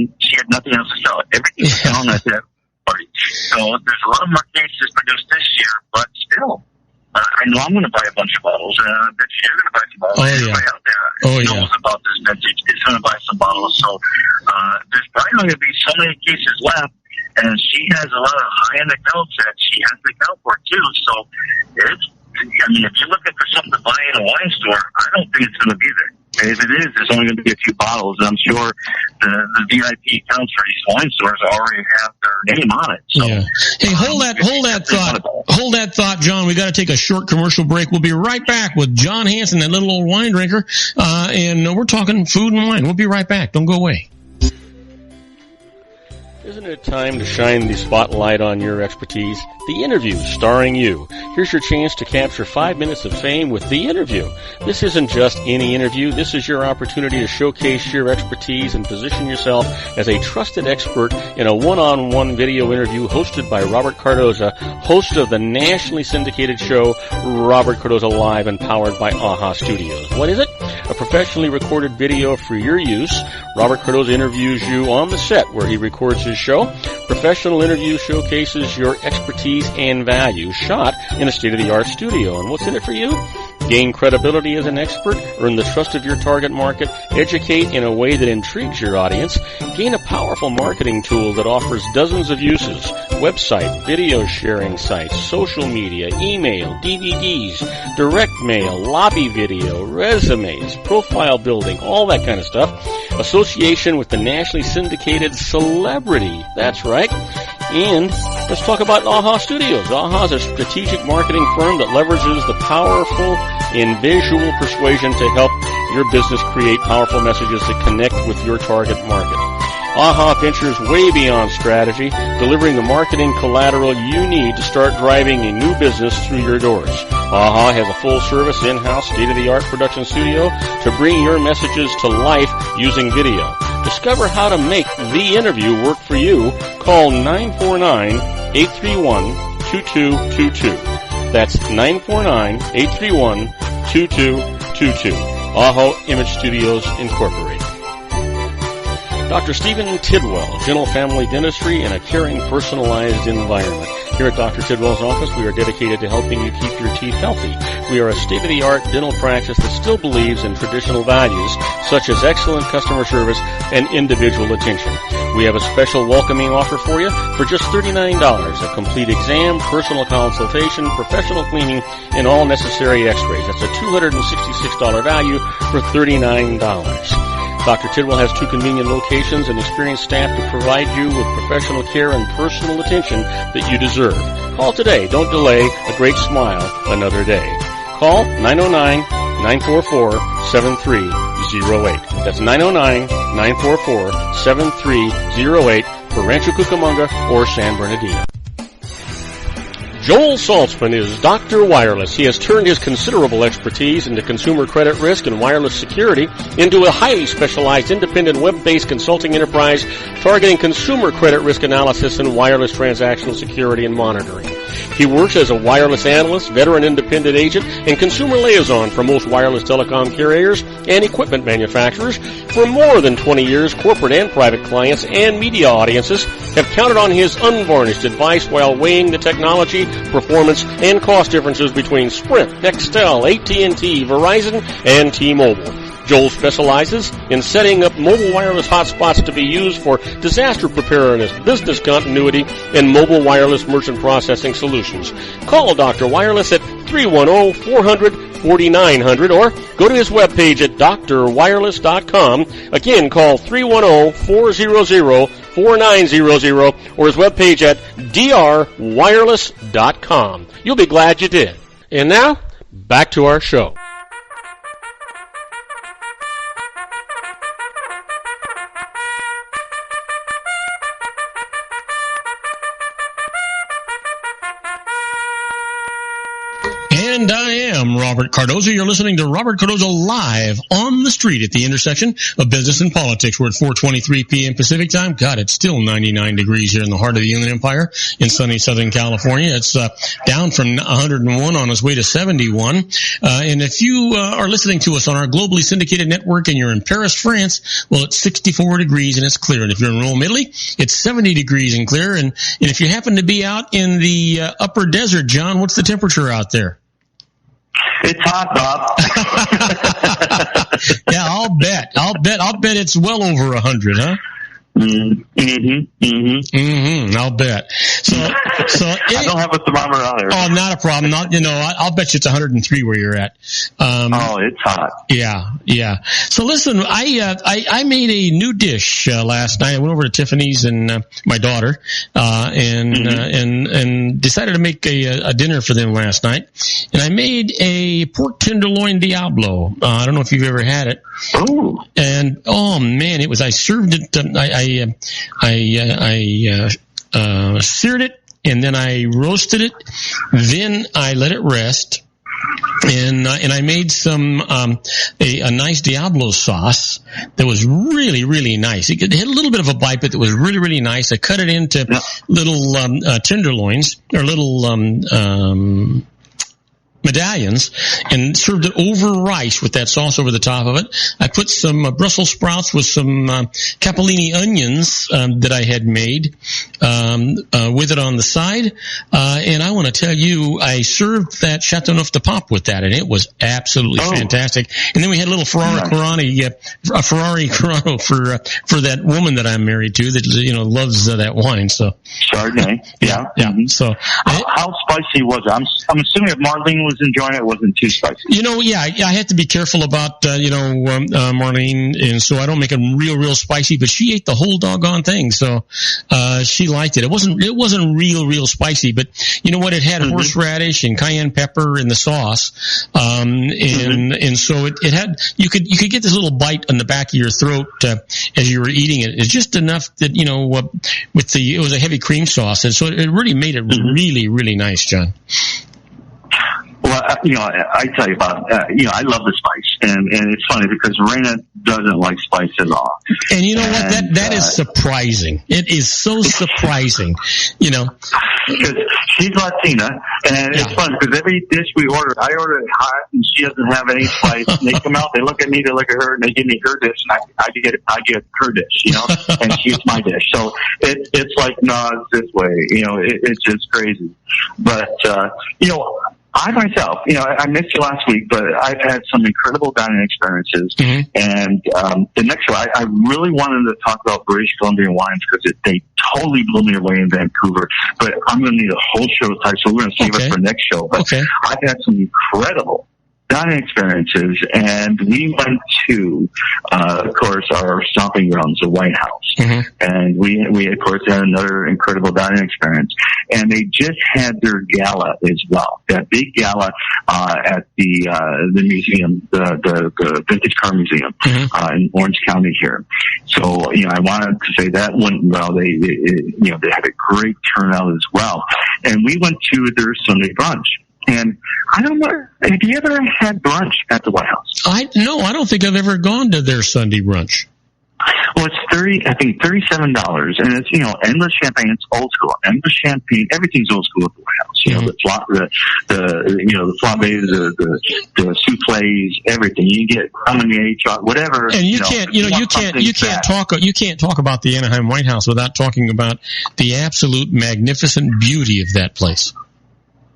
2010, she had nothing else to sell. Everything was selling at that party. So there's a lot of more cases produced this year, but still. I know I'm going to buy a bunch of bottles, and I bet you're going to buy some bottles. Everybody out there knows about this vintage is going to buy some bottles. So there's probably not going to be so many cases left, and she has a lot of high-end accounts that she has to account for, too. So if you're looking for something to buy in a wine store, I don't think it's going to be there. If it is, there's only going to be a few bottles, and I'm sure the VIP accounts for these wine stores already have their name on it. So, Hey, hold that thought, John. We got to take a short commercial break. We'll be right back with John Hansen, that little old wine drinker, and we're talking food and wine. We'll be right back. Don't go away. Isn't it time to shine the spotlight on your expertise? The Interview, starring you. Here's your chance to capture 5 minutes of fame with The Interview. This isn't just any interview. This is your opportunity to showcase your expertise and position yourself as a trusted expert in a one-on-one video interview hosted by Robert Cardoza, host of the nationally syndicated show Robert Cardoza Live and powered by AHA Studios. What is it? A professionally recorded video for your use. Robert Cardoza interviews you on the set where he records his show. Professional interview showcases your expertise and value, shot in a state-of-the-art studio. And what's in it for you? Gain credibility as an expert, earn the trust of your target market, educate in a way that intrigues your audience, gain a powerful marketing tool that offers dozens of uses, website, video sharing sites, social media, email, DVDs, direct mail, lobby video, resumes, profile building, all that kind of stuff. Association with the nationally syndicated celebrity. That's right. And let's talk about AHA Studios. AHA is a strategic marketing firm that leverages the powerful and visual persuasion to help your business create powerful messages that connect with your target market. AHA ventures way beyond strategy, delivering the marketing collateral you need to start driving a new business through your doors. AHA has a full-service, in-house, state-of-the-art production studio to bring your messages to life using video. Discover how to make The Interview work for you. Call 949-831-2222. That's 949-831-2222. AHA Image Studios, Incorporated. Dr. Stephen Tidwell, General Family Dentistry in a caring, personalized environment. Here at Dr. Tidwell's office, we are dedicated to helping you keep your teeth healthy. We are a state-of-the-art dental practice that still believes in traditional values, such as excellent customer service and individual attention. We have a special welcoming offer for you for just $39, a complete exam, personal consultation, professional cleaning, and all necessary x-rays. That's a $266 value for $39. Dr. Tidwell has 2 convenient locations and experienced staff to provide you with professional care and personal attention that you deserve. Call today. Don't delay. A great smile another day. Call 909-944-7308. That's 909-944-7308. for Rancho Cucamonga or San Bernardino. Joel Saltzman is Dr. Wireless. He has turned his considerable expertise into consumer credit risk and wireless security into a highly specialized independent web-based consulting enterprise targeting consumer credit risk analysis and wireless transactional security and monitoring. He works as a wireless analyst, veteran independent agent, and consumer liaison for most wireless telecom carriers and equipment manufacturers. For more than 20 years, corporate and private clients and media audiences have counted on his unvarnished advice while weighing the technology, performance, and cost differences between Sprint, Nextel, AT&T, Verizon, and T-Mobile. Joel specializes in setting up mobile wireless hotspots to be used for disaster preparedness, business continuity, and mobile wireless merchant processing solutions. Call Dr. Wireless at 310-400-4900 or go to his webpage at drwireless.com. Again, call 310-400-4900 or his webpage at drwireless.com. You'll be glad you did. And now, back to our show. And I am Robert Cardoza. You're listening to Robert Cardoza live on the street at the intersection of business and politics. We're at 4:23 p.m. Pacific time. God, it's still 99 degrees here in the heart of the Inland Empire in sunny Southern California. It's down from 101 on its way to 71. And if you are listening to us on our globally syndicated network and you're in Paris, France, well, it's 64 degrees and it's clear. And if you're in Rome, Italy, it's 70 degrees and clear. And if you happen to be out in the upper desert, John, what's the temperature out there? It's hot, Bob. Yeah, I'll bet it's well over 100, huh? I'll bet. So I don't have a thermometer on there. Oh, not a problem. I'll bet you it's 103 where you're at. It's hot. Yeah. So listen, I made a new dish last night. I went over to Tiffany's and my daughter and decided to make a dinner for them last night. And I made a pork tenderloin Diablo. I don't know if you've ever had it. Ooh. And oh man, I served it. I seared it and then I roasted it. Then I let it rest. And I made some a nice Diablo sauce that was really, really nice. It had a little bit of a bite, but it was really, really nice. I cut it into little tenderloins or little medallions and served it over rice with that sauce over the top of it. I put some Brussels sprouts with some capellini onions that I had made with it on the side. And I want to tell you, I served that Chateauneuf de Pape with that, and it was absolutely fantastic. And then we had a little Ferrari Carano for that woman that I'm married to that loves that wine. So Chardonnay, yeah. Mm-hmm. So how spicy was it? I'm assuming if Marlene was enjoying it wasn't too spicy. I had to be careful about Marlene, and so I don't make them real spicy. But she ate the whole doggone thing, so she liked it. It wasn't real spicy, but you know what? It had horseradish and cayenne pepper in the sauce, and so it had you could get this little bite on the back of your throat as you were eating it. It's just enough that it was a heavy cream sauce, and so it really made it really, really nice, John. Well, I tell you about, I love the spice, and it's funny because Raina doesn't like spice at all. And you know what? That is surprising. It is so surprising, Because she's Latina, and it's funny because every dish we order, I order it hot, and she doesn't have any spice. And they come out, they look at me, they look at her, and they give me her dish, and I get her dish, and she gets my dish. So it's like, no, it's this way, it's just crazy. But, I myself, I missed you last week, but I've had some incredible dining experiences. And the next show, I really wanted to talk about British Columbian wines because they totally blew me away in Vancouver. But I'm going to need a whole show type, so we're going to save it for next show. But I've had some incredible dining experiences, and we went to, of course, our stomping grounds, the White House. Mm-hmm. And we, of course, had another incredible dining experience. And they just had their gala as well, that big gala at the museum, the Vintage Car Museum in Orange County here. So, I wanted to say that went well. They had a great turnout as well. And we went to their Sunday brunch. And I don't know, have you ever had brunch at the White House? No, I don't think I've ever gone to their Sunday brunch. Well, it's $37, and it's, endless champagne. It's old school. Endless champagne. Everything's old school at the White House. The flambés, the souffles, everything. You get lemonade, chocolate, whatever. And you can't talk about the Anaheim White House without talking about the absolute magnificent beauty of that place.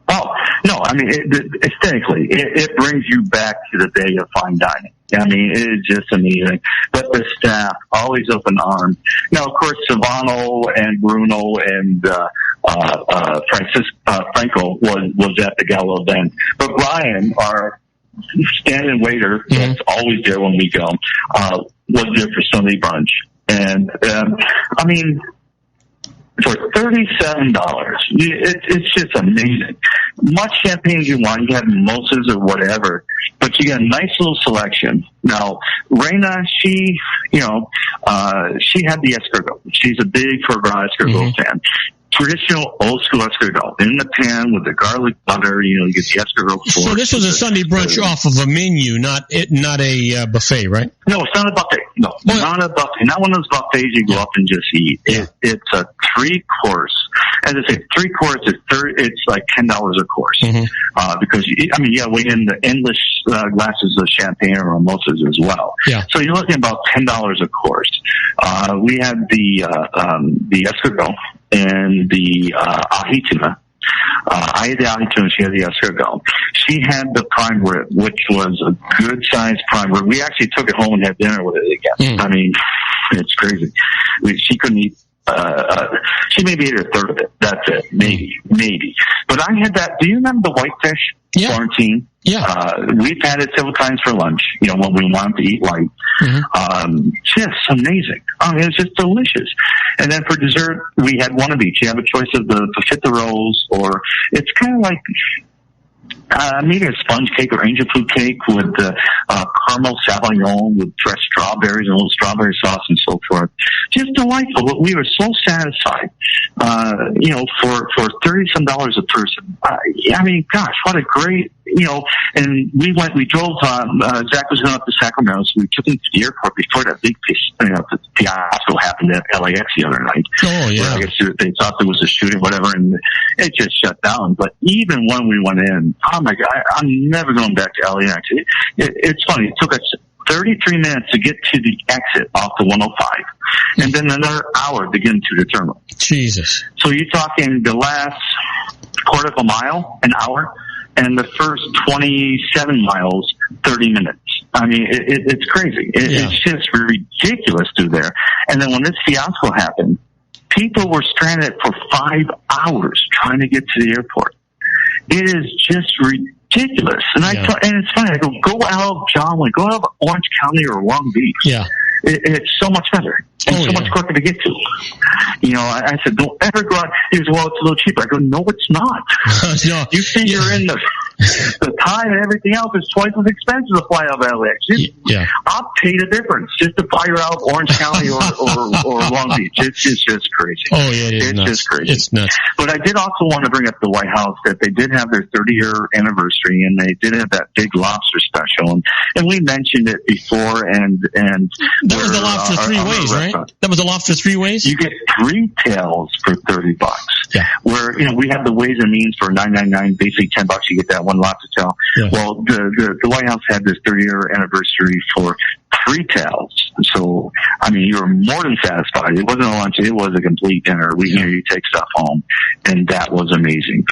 Oh, no, aesthetically, it brings you back to the day of fine dining. It's just amazing. But the staff, always open arms. Now, of course, Silvano and Bruno and Franco was at the gala event. But Brian, our stand-in waiter, that's always there when we go, was there for Sunday brunch. And, for $37, it's just amazing. Much champagne as you want. You have mimosas or whatever, but you got a nice little selection. Now, Reina, she had the escargot. She's a big foie gras escargot fan. Traditional old school escargot in the pan with the garlic butter. You get the escargot. So this was a Sunday brunch off of a menu, not a buffet, right? No, it's not a buffet. No, not a buffet. Not one of those buffets you go up and just eat. It's a 3-course. As I say, 3-course is it's like $10 a course. Because you weigh in the endless glasses of champagne or mimosas as well. Yeah. So you're looking about $10 a course. We had the escargot and the ahi tuna. I had the ahi tuna, she had the escargot. She had the prime rib, which was a good-sized prime rib. We actually took it home and had dinner with it again. It's crazy. She couldn't eat. She maybe ate a third of it. That's it. Maybe. But I had that. Do you remember the whitefish? Yeah. Florentine. Yeah. We've had it several times for lunch, when we wanted to eat light. Just amazing. It's just delicious. And then for dessert, we had one of each. You have a choice of the fajita rolls, or it's kind of like maybe a sponge cake or angel food cake with caramel sauvignon with fresh strawberries and a little strawberry sauce and so forth. Just delightful. But we were so satisfied, for $30-some a person. Gosh, what a great, and we drove, Zach was going up to Sacramento, so we took him to the airport before that big fiasco happened at LAX the other night. Oh, yeah. I guess they thought there was a shooting, whatever, and it just shut down. But even when we went in, oh my God, I'm never going back to LAX. It's funny. It took us 33 minutes to get to the exit off the 105, and then another hour to get into the terminal. Jesus. So you're talking the last quarter of a mile, an hour, and the first 27 miles, 30 minutes. It's crazy. It's just ridiculous through there. And then when this fiasco happened, people were stranded for 5 hours trying to get to the airport. It is just ridiculous. And and it's funny. I go out of John Wayne, go out of Orange County or Long Beach. Yeah. It's so much better and so much quicker to get to. I said, don't ever go out. He goes, well, it's a little cheaper. I go, no, it's not. No. You figure in the time and everything else is twice as expensive to fly out of LAX. I'll pay the difference just to fly out of Orange County or Long Beach. It's just crazy. Oh, yeah, it's nuts. Just crazy. It's nuts. But I did also want to bring up the White House that they did have their 30-year anniversary, and they did have that big lobster special. And we mentioned it before, and that was the lobster 3 ways, right? That was the lobster 3 ways? You get 3 tails for $30. Yeah. Where, we have the ways and means for $9.99, basically $10 you get that one lobster tail. Yeah. Well, the White House had this 30-year anniversary for 3 tails. So, you were more than satisfied. It wasn't a lunch. It was a complete dinner. You take stuff home, and that was amazing.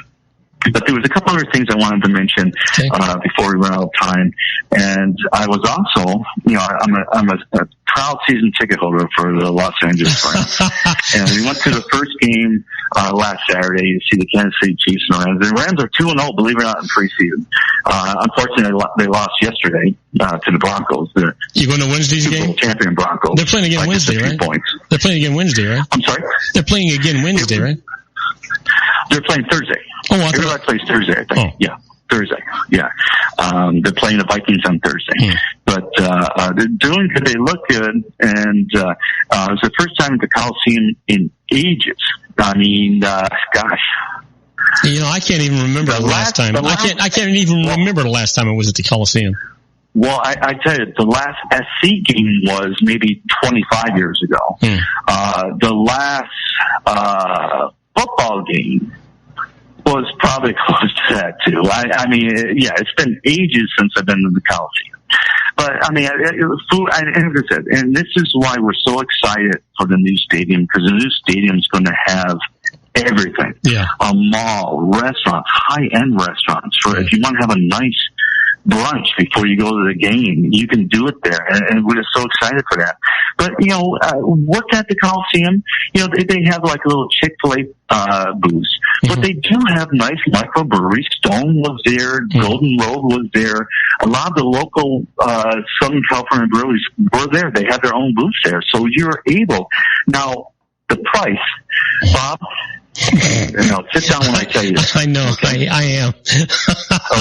But there was a couple other things I wanted to mention before we run out of time. And I was also, I'm a proud season ticket holder for the Los Angeles Rams. And we went to the first game last Saturday to see the Kansas City Chiefs and Rams. The Rams are 2-0, believe it or not, in preseason. Unfortunately, they lost yesterday to the Broncos. You going to Wednesday's Super game? Bowl champion Broncos. They're playing again Wednesday, right? Points. They're playing again Wednesday, right? I'm sorry? They're playing again Wednesday, right? They're playing Thursday. Oh, I Everybody plays Thursday, I think. Oh. Yeah, Thursday. Yeah. They're playing the Vikings on Thursday. But they're doing good. They look good. And it was the first time at the Coliseum in ages. I mean, gosh. I can't even remember the last time. I can't even remember the last time I was at the Coliseum. Well, I tell you, the last SC game was maybe 25 years ago. The last football game was probably close to that too. I mean, it's been ages since I've been to the Coliseum. But I mean, food. And as I said, and this is why we're so excited for the new stadium, because the new stadium is going to have everything. Yeah, a mall, restaurants, high-end restaurants. For if you want to have a nice brunch before you go to the game, you can do it there, and we're so excited for that. But work at the Coliseum, they have like a little Chick-fil-A booths, but they do have nice microbreweries. Stone was there, Golden Road was there. A lot of the local Southern California breweries were there. They had their own booths there, so you're able. Now the price, Bob. Sit down when I tell you this. I know. Okay? I am.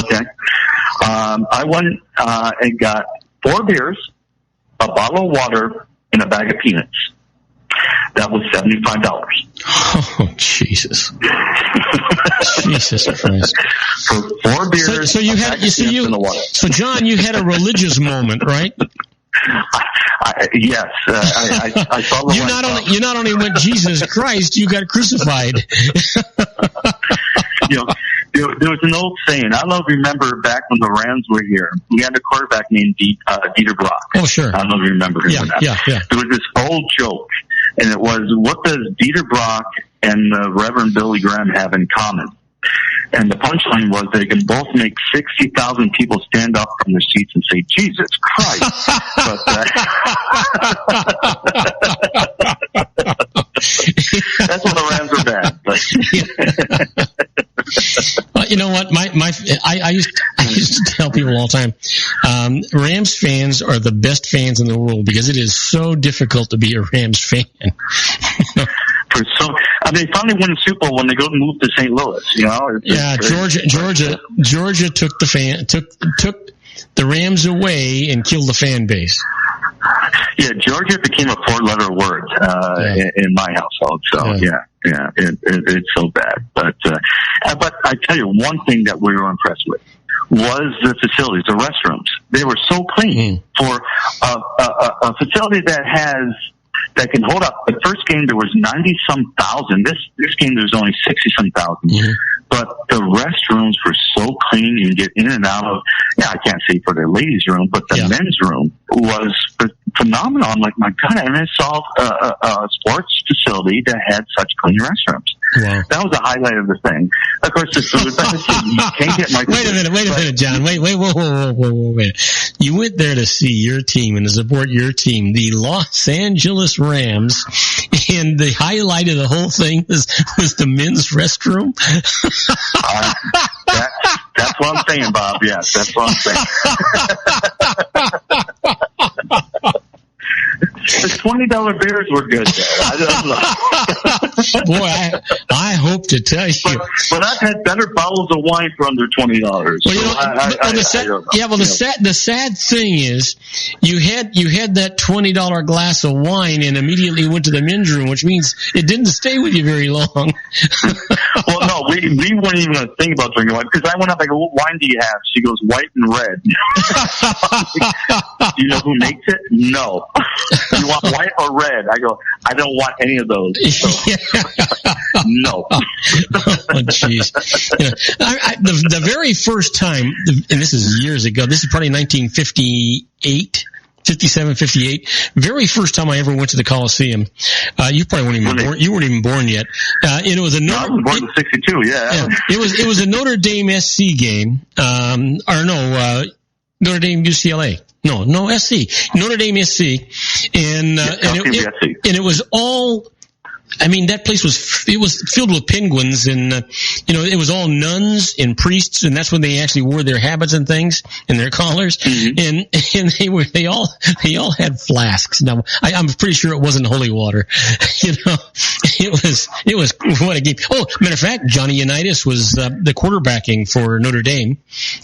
Okay. I went and got 4 beers, a bottle of water, and a bag of peanuts. That was $75. Oh, Jesus. Jesus Christ. For 4 beers, so you had, and the water. So John, you had a religious moment, right? Yes, I saw the you not only went Jesus Christ, you got crucified. There was an old saying. I don't know if you remember back when the Rams were here. We had a quarterback named Dieter Brock. Oh, sure. I don't know if you remember him or not. Yeah. There was this old joke, and it was, what does Dieter Brock and Reverend Billy Graham have in common? And the punchline was they can both make 60,000 people stand up from their seats and say, Jesus Christ. That's when the Rams are bad. Well, you know what? I used to tell people all the time, Rams fans are the best fans in the world because it is so difficult to be a Rams fan. They finally won the Super Bowl when they go to move to St. Louis. Georgia took the Rams away and killed the fan base. Yeah, Georgia became a 4-letter word in my household. So it's so bad. But I tell you, one thing that we were impressed with was the facilities, the restrooms. They were so clean for a facility that can hold up. The first game there was 90-some thousand. This game there's only 60-some thousand. But the restrooms were so clean. You can get in and out of. I can't say for the ladies' room, but the men's room was phenomenal. I'm like, my God, I never saw a sports facility that had such clean restrooms. Wow. That was the highlight of the thing. Of course, the food. You can't get my. Wait a minute, John. Wait, whoa. You went there to see your team and to support your team, the Los Angeles Rams, and the highlight of the whole thing was the men's restroom. That's what I'm saying, Bob. Yes, that's what I'm saying. The $20 beers were good there. I don't know. Boy, I hope to tell you. But I've had better bottles of wine for under $20. The sad thing is, you had that $20 glass of wine and immediately went to the men's room, which means it didn't stay with you very long. Well, no, we weren't even going to think about drinking wine because I went up. I go, "What wine do you have?" She goes, "White and red." Do you know who makes it? No. You want white or red? I go, I don't want any of those. So. No. Oh, jeez. The very first time, and this is years ago, this is probably 1958 57, 58. Very first time I ever went to the Coliseum. You probably weren't even born. You weren't even born yet. And it was a I was born in 62. Yeah. It was a Notre Dame SC game. Notre Dame UCLA. No SC. Notre Dame SC. And it was all. I mean, that place was filled with penguins, and it was all nuns and priests, and that's when they actually wore their habits and things and their collars, and they all had flasks. Now I'm pretty sure it wasn't holy water, it was what a game. Oh, matter of fact, Johnny Unitas was the quarterbacking for Notre Dame.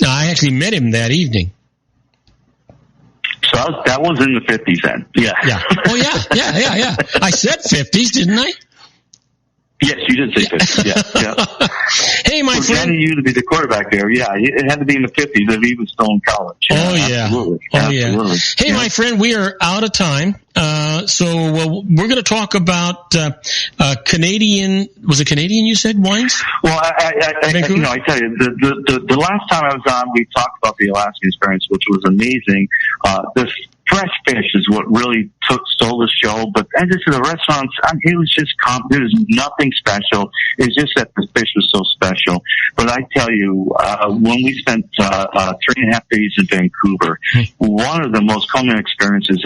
I actually met him that evening. So that was in the 50s then. Yeah. Yeah. Oh, yeah. I said 50s, didn't I? Yes, you did say 50s. Yeah. Hey, my friend. Johnny, you to be the quarterback there. Yeah, it had to be in the 50s if he was still in college. Oh, yeah. Absolutely. Oh, Absolutely. yeah. Hey, my friend, we are out of time. So we're going to talk about Canadian. Was it Canadian? You said wines? Well, I tell you, the last time I was on, we talked about the Alaskan experience, which was amazing. This fresh fish is what really stole the show. But as I said, the restaurants, it was just there was nothing special. It's just that the fish was so special. But I tell you, when we spent 3.5 days in Vancouver, one of the most common experiences,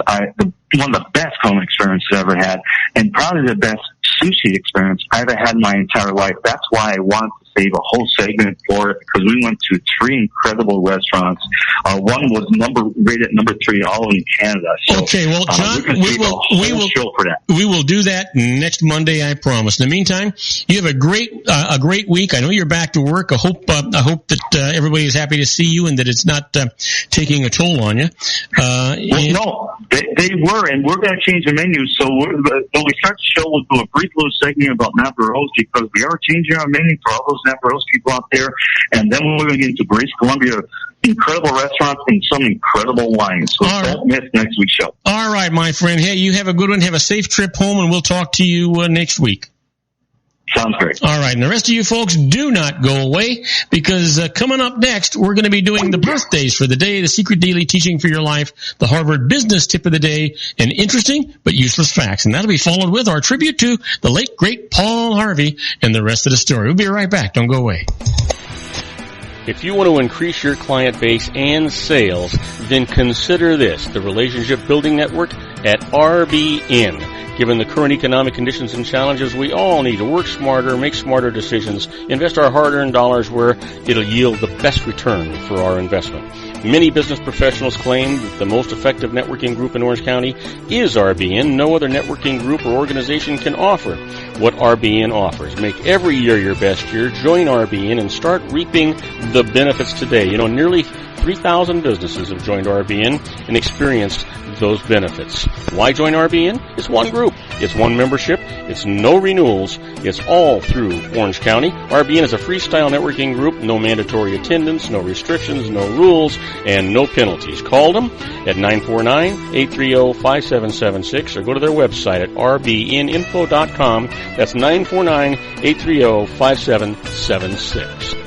one of the best common experiences I ever had, and probably the best sushi experience I ever had in my entire life. That's why I wanted to save a whole segment for it, because we went to 3 incredible restaurants. One was rated number 3 all in Canada. So, okay, well, John, we will do that next Monday, I promise. In the meantime, you have a great week. I know you're back to work. I hope that everybody is happy to see you and that it's not taking a toll on you. No, they were, and we're going to change the menu. So when we start the show, we'll do a brief little segment about Napa Rose, because we are changing our menu for all those Napa Rose people out there. And then we're going to get into British Columbia, incredible restaurants and some incredible wines. So don't miss next week's show. All right, my friend. Hey, you have a good one. Have a safe trip home, and we'll talk to you next week. Sounds great. All right. And the rest of you folks, do not go away, because coming up next, we're going to be doing the birthdays for the day, the secret daily teaching for your life, the Harvard business tip of the day, and interesting but useless facts. And that'll be followed with our tribute to the late, great Paul Harvey and the rest of the story. We'll be right back. Don't go away. If you want to increase your client base and sales, then consider this, the Relationship Building Network at RBN. Given the current economic conditions and challenges, we all need to work smarter, make smarter decisions, invest our hard-earned dollars where it'll yield the best return for our investment. Many business professionals claim that the most effective networking group in Orange County is RBN. No other networking group or organization can offer what RBN offers. Make every year your best year. Join RBN and start reaping the benefits today. Nearly 3,000 businesses have joined RBN and experienced those benefits. Why join RBN? It's one group. It's one membership. It's no renewals. It's all through Orange County. RBN is a freestyle networking group. No mandatory attendance, no restrictions, no rules, and no penalties. Call them at 949-830-5776 or go to their website at rbninfo.com. That's 949-830-5776.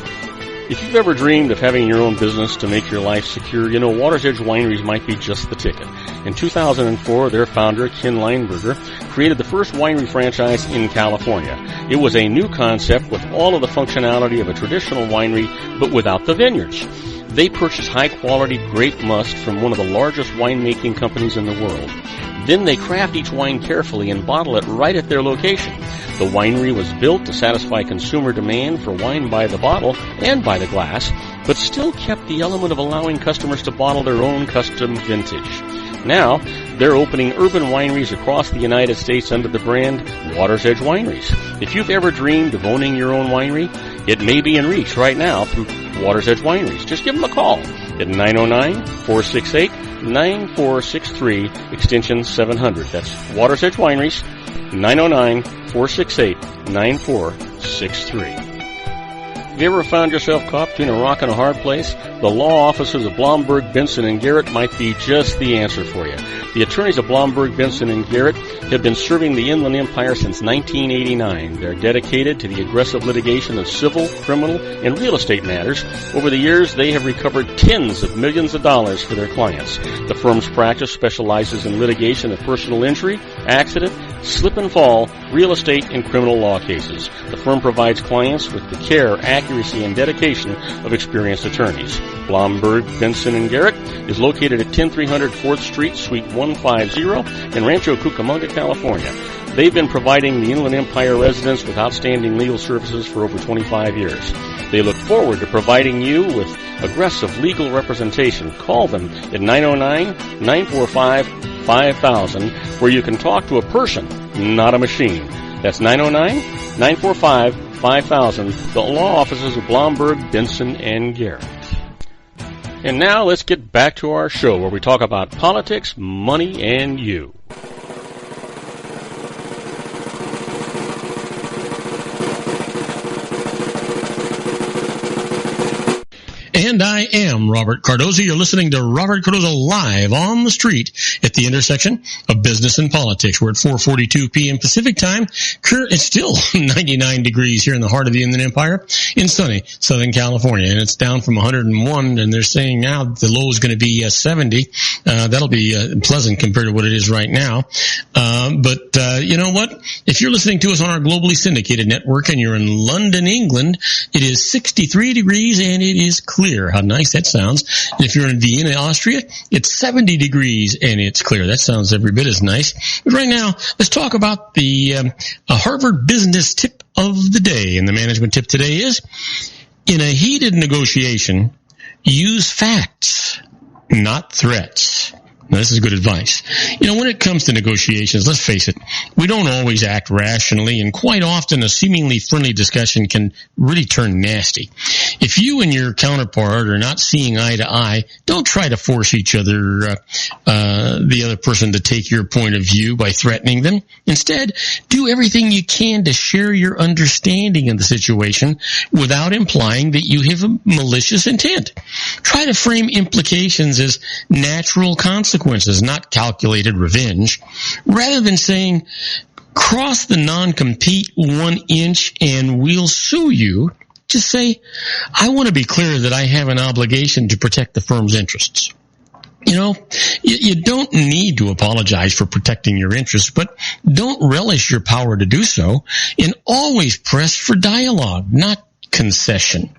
If you've ever dreamed of having your own business to make your life secure, Water's Edge Wineries might be just the ticket. In 2004, their founder, Ken Lineberger, created the first winery franchise in California. It was a new concept with all of the functionality of a traditional winery, but without the vineyards. They purchased high-quality grape must from one of the largest winemaking companies in the world. Then they craft each wine carefully and bottle it right at their location. The winery was built to satisfy consumer demand for wine by the bottle and by the glass, but still kept the element of allowing customers to bottle their own custom vintage. Now, they're opening urban wineries across the United States under the brand Water's Edge Wineries. If you've ever dreamed of owning your own winery, it may be in reach right now through Water's Edge Wineries. Just give them a call at 909-468-9463, extension 700. That's Water's Edge Wineries, 909-468-9463. Have you ever found yourself caught between a rock and a hard place? The law offices of Blomberg, Benson, and Garrett might be just the answer for you. The attorneys of Blomberg, Benson, and Garrett have been serving the Inland Empire since 1989. They're dedicated to the aggressive litigation of civil, criminal, and real estate matters. Over the years, they have recovered tens of millions of dollars for their clients. The firm's practice specializes in litigation of personal injury, accident, slip and fall, real estate, and criminal law cases. The firm provides clients with the care, accuracy, and dedication of experienced attorneys. Blomberg, Benson, and Garrett is located at 10300 4th Street, Suite 150 in Rancho Cucamonga, California. They've been providing the Inland Empire residents with outstanding legal services for over 25 years. They look forward to providing you with aggressive legal representation. Call them at 909-945-5000, where you can talk to a person, not a machine. That's 909-945-5000, the law offices of Blomberg, Benson, and Garrett. And now let's get back to our show where we talk about politics, money, and you. And I am Robert Cardoza. You're listening to Robert Cardoza live on the street at the intersection of business and politics. We're at 4:42 p.m. Pacific time. It's still 99 degrees here in the heart of the Inland Empire in sunny Southern California. And it's down from 101, and they're saying now that the low is going to be 70. That'll be pleasant compared to what it is right now. But you know what? If you're listening to us on our globally syndicated network and you're in London, England, it is 63 degrees and it is clear. How nice that sounds. And if you're in Vienna, Austria, it's 70 degrees and it's clear. That sounds every bit as nice. But right now, let's talk about the Harvard business tip of the day. And the management tip today is, in a heated negotiation, use facts, not threats. Now, this is good advice. You know, when it comes to negotiations, let's face it, we don't always act rationally, and quite often a seemingly friendly discussion can really turn nasty. If you and your counterpart are not seeing eye to eye, don't try to force each other, the other person to take your point of view by threatening them. Instead, do everything you can to share your understanding of the situation without implying that you have a malicious intent. Try to frame implications as natural consequences, not calculated revenge. Rather than saying, cross the non-compete 1 inch and we'll sue you, just say, I want to be clear that I have an obligation to protect the firm's interests. You know, you don't need to apologize for protecting your interests, but don't relish your power to do so, and always press for dialogue, not concession.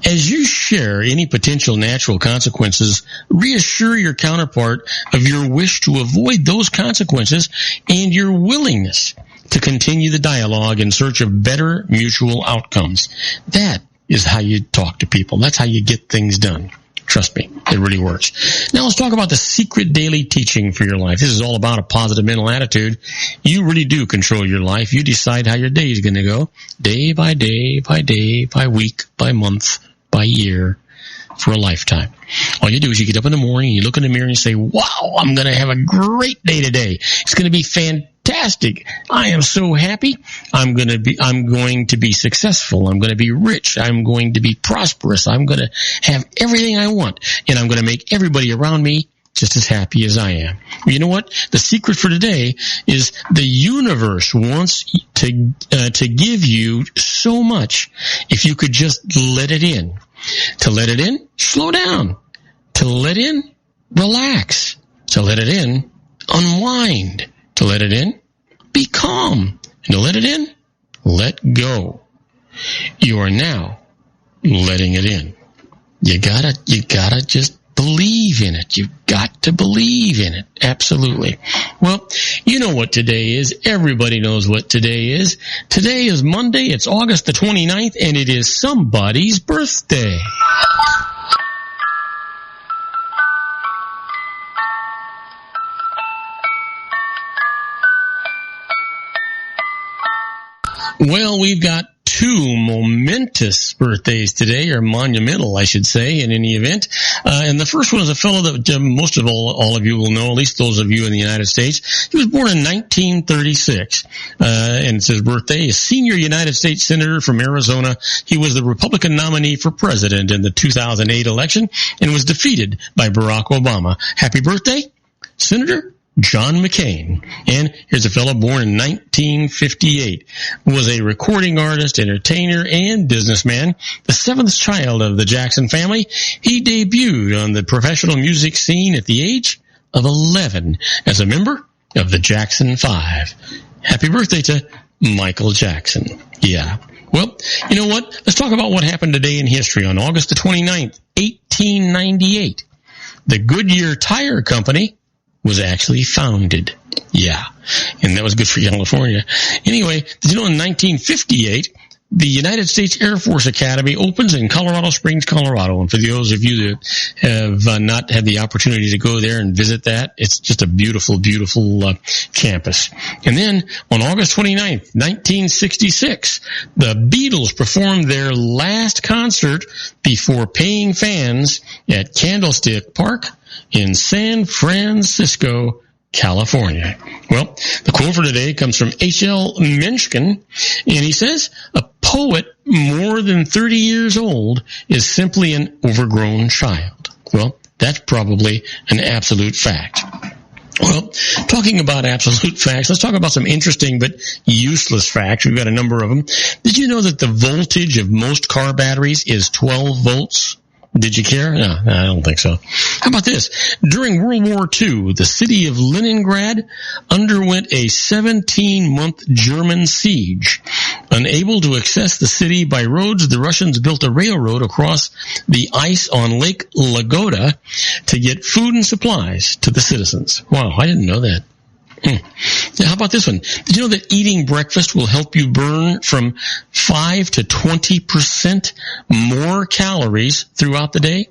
As you share any potential natural consequences, reassure your counterpart of your wish to avoid those consequences and your willingness to continue the dialogue in search of better mutual outcomes. That is how you talk to people. That's how you get things done. Trust me, it really works. Now let's talk about the secret daily teaching for your life. This is all about a positive mental attitude. You really do control your life. You decide how your day is going to go, day by day, by day, by week, by month, by year, for a lifetime. All you do is you get up in the morning, you look in the mirror and you say, wow, I'm going to have a great day today. It's going to be fantastic. I am so happy. I'm going to be successful. I'm going to be rich. I'm going to be prosperous. I'm going to have everything I want, and I'm going to make everybody around me just as happy as I am. You know what? The secret for today is the universe wants to give you so much if you could just let it in. To let it in, slow down. To let in, relax. To let it in, unwind. To let it in, be calm. And to let it in, let go. You are now letting it in. You gotta just believe in it. You've got to believe in it. Absolutely. Well, you know what today is. Everybody knows what today is. Today is Monday. It's August the 29th, and it is somebody's birthday. Well, we've got two momentous birthdays today, or monumental, I should say, in any event. And the first one is a fellow that most of all of you will know, at least those of you in the United States. He was born in 1936, and it's his birthday. A senior United States Senator from Arizona. He was the Republican nominee for president in the 2008 election and was defeated by Barack Obama. Happy birthday, Senator John McCain. And here's a fellow born in 1958, was a recording artist, entertainer, and businessman, the seventh child of the Jackson family. He debuted on the professional music scene at the age of 11 as a member of the Jackson 5. Happy birthday to Michael Jackson. Yeah. Well, you know what? Let's talk about what happened today in history. On August the 29th, 1898, the Goodyear Tire Company was actually founded. Yeah. And that was good for California. Anyway, did you know in 1958, the United States Air Force Academy opens in Colorado Springs, Colorado. And for those of you that have not had the opportunity to go there and visit that, it's just a beautiful, beautiful campus. And then on August 29th, 1966, the Beatles performed their last concert before paying fans at Candlestick Park in San Francisco, California. Well, the quote for today comes from H.L. Mencken, and he says, "A poet more than 30 years old is simply an overgrown child." Well, that's probably an absolute fact. Well, talking about absolute facts, let's talk about some interesting but useless facts. We've got a number of them. Did you know that the voltage of most car batteries is 12 volts? Did you care? No, I don't think so. How about this? During World War II, the city of Leningrad underwent a 17-month German siege. Unable to access the city by roads, the Russians built a railroad across the ice on Lake Ladoga to get food and supplies to the citizens. Wow, I didn't know that. Now, how about this one? Did you know that eating breakfast will help you burn from 5 to 20% more calories throughout the day?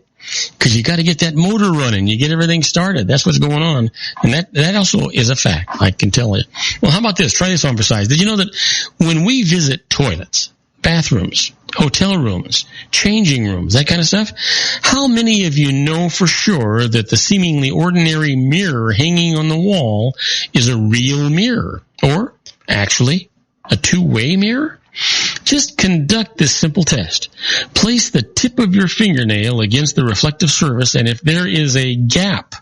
Because you got to get that motor running. You get everything started. That's what's going on. And that also is a fact, I can tell you. Well, how about this? Try this on for size. Did you know that when we visit toilets, bathrooms, hotel rooms, changing rooms, that kind of stuff, how many of you know for sure that the seemingly ordinary mirror hanging on the wall is a real mirror, or actually a two-way mirror? Just conduct this simple test. Place the tip of your fingernail against the reflective surface, and if there is a gap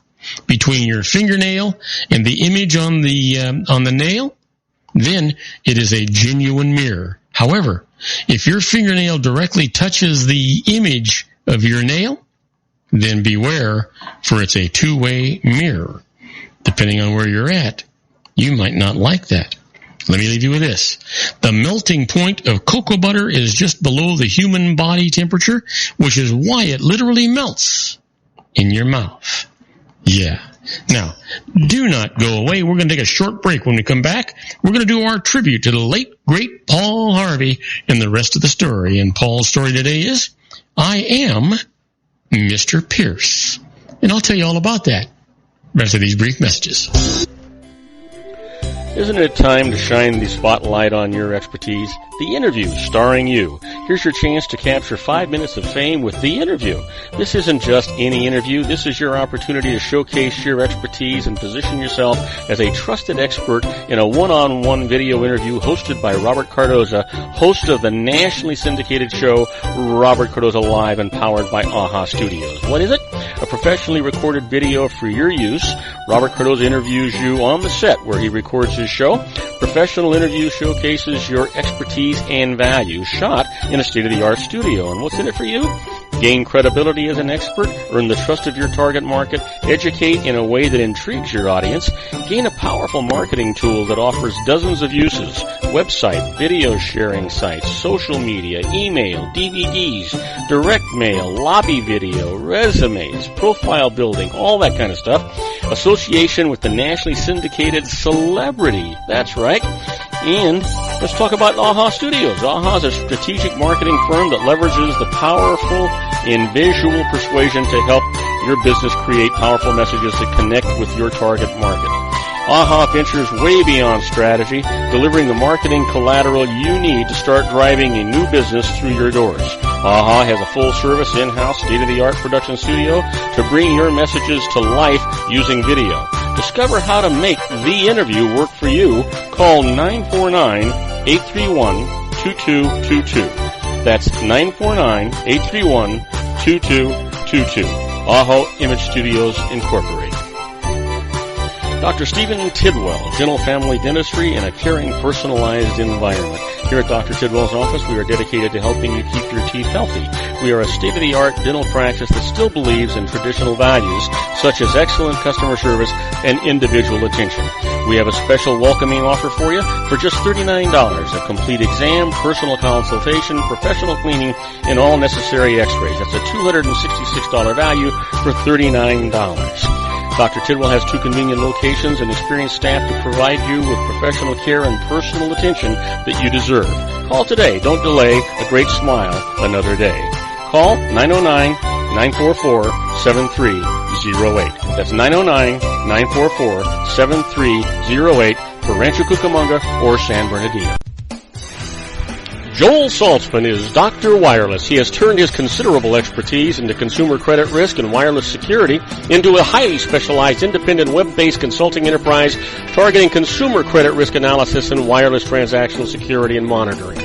between your fingernail and the image on the nail, then it is a genuine mirror. However, if your fingernail directly touches the image of your nail, then beware, for it's a two-way mirror. Depending on where you're at, you might not like that. Let me leave you with this. The melting point of cocoa butter is just below the human body temperature, which is why it literally melts in your mouth. Yeah. Now, do not go away. We're going to take a short break. When we come back, we're going to do our tribute to the late, great Paul Harvey and the rest of the story. And Paul's story today is, I am Mr. Pierce. And I'll tell you all about that after these brief messages. Isn't it time to shine the spotlight on your expertise? The Interview, starring you. Here's your chance to capture 5 minutes of fame with The Interview. This isn't just any interview. This is your opportunity to showcase your expertise and position yourself as a trusted expert in a one-on-one video interview hosted by Robert Cardoza, host of the nationally syndicated show Robert Cardoza Live and powered by AHA Studios. What is it? A professionally recorded video for your use. Robert Cardoza interviews you on the set where he records his show. Professional interview showcases your expertise and value, shot in a state-of-the-art studio. And what's in it for you? Gain credibility as an expert, earn the trust of your target market, educate in a way that intrigues your audience, gain a powerful marketing tool that offers dozens of uses, website, video sharing sites, social media, email, DVDs, direct mail, lobby video, resumes, profile building, all that kind of stuff. Association with the nationally syndicated celebrity. That's right. And let's talk about AHA Studios. AHA is a strategic marketing firm that leverages the powerful and visual persuasion to help your business create powerful messages that connect with your target market. AHA ventures way beyond strategy, delivering the marketing collateral you need to start driving a new business through your doors. AHA has a full-service, in-house, state-of-the-art production studio to bring your messages to life using video. Discover how to make the interview work for you. Call 949-831-2222. That's 949-831-2222. AHA Image Studios, Incorporated. Dr. Stephen Tidwell, Dental Family Dentistry in a caring, personalized environment. Here at Dr. Tidwell's office, we are dedicated to helping you keep your teeth healthy. We are a state-of-the-art dental practice that still believes in traditional values, such as excellent customer service and individual attention. We have a special welcoming offer for you for just $39. A complete exam, personal consultation, professional cleaning, and all necessary x-rays. That's a $266 value for $39. Dr. Tidwell has 2 convenient locations and experienced staff to provide you with professional care and personal attention that you deserve. Call today. Don't delay. A great smile another day. Call 909-944-7308. That's 909-944-7308 for Rancho Cucamonga or San Bernardino. Joel Saltzman is Dr. Wireless. He has turned his considerable expertise into consumer credit risk and wireless security into a highly specialized independent web-based consulting enterprise targeting consumer credit risk analysis and wireless transactional security and monitoring.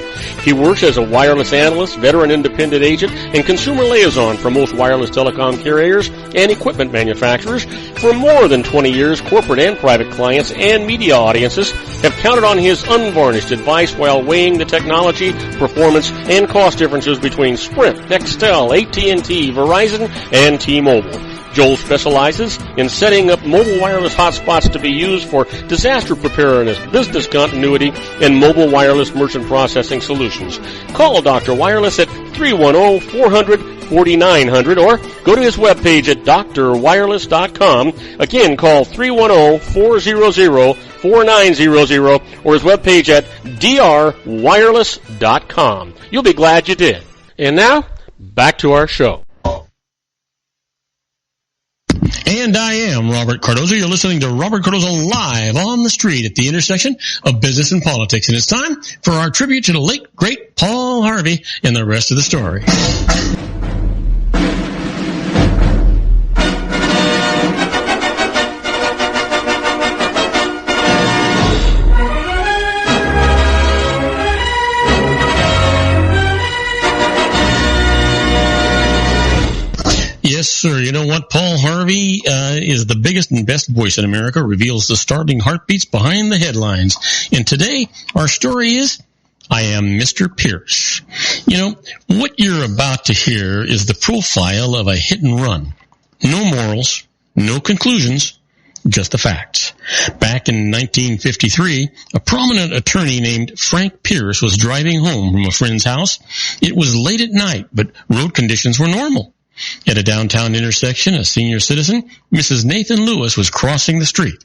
He works as a wireless analyst, veteran independent agent, and consumer liaison for most wireless telecom carriers and equipment manufacturers. For more than 20 years, corporate and private clients and media audiences have counted on his unvarnished advice while weighing the technology, performance, and cost differences between Sprint, Nextel, AT&T, Verizon, and T-Mobile. Joel specializes in setting up mobile wireless hotspots to be used for disaster preparedness, business continuity, and mobile wireless merchant processing solutions. Call Dr. Wireless at 310-400-4900 or go to his webpage at drwireless.com. Again, call 310-400-4900 or his webpage at drwireless.com. You'll be glad you did. And now, back to our show. And I am Robert Cardoza. You're listening to Robert Cardoza live on the street at the intersection of business and politics. And it's time for our tribute to the late, great Paul Harvey and the rest of the story. Yes, sir. You know what? Paul Harvey is the biggest and best voice in America, reveals the startling heartbeats behind the headlines. And today, our story is, I am Mr. Pierce. You know, what you're about to hear is the profile of a hit and run. No morals, no conclusions, just the facts. Back in 1953, a prominent attorney named Frank Pierce was driving home from a friend's house. It was late at night, but road conditions were normal. At a downtown intersection, a senior citizen, Mrs. Nathan Lewis, was crossing the street.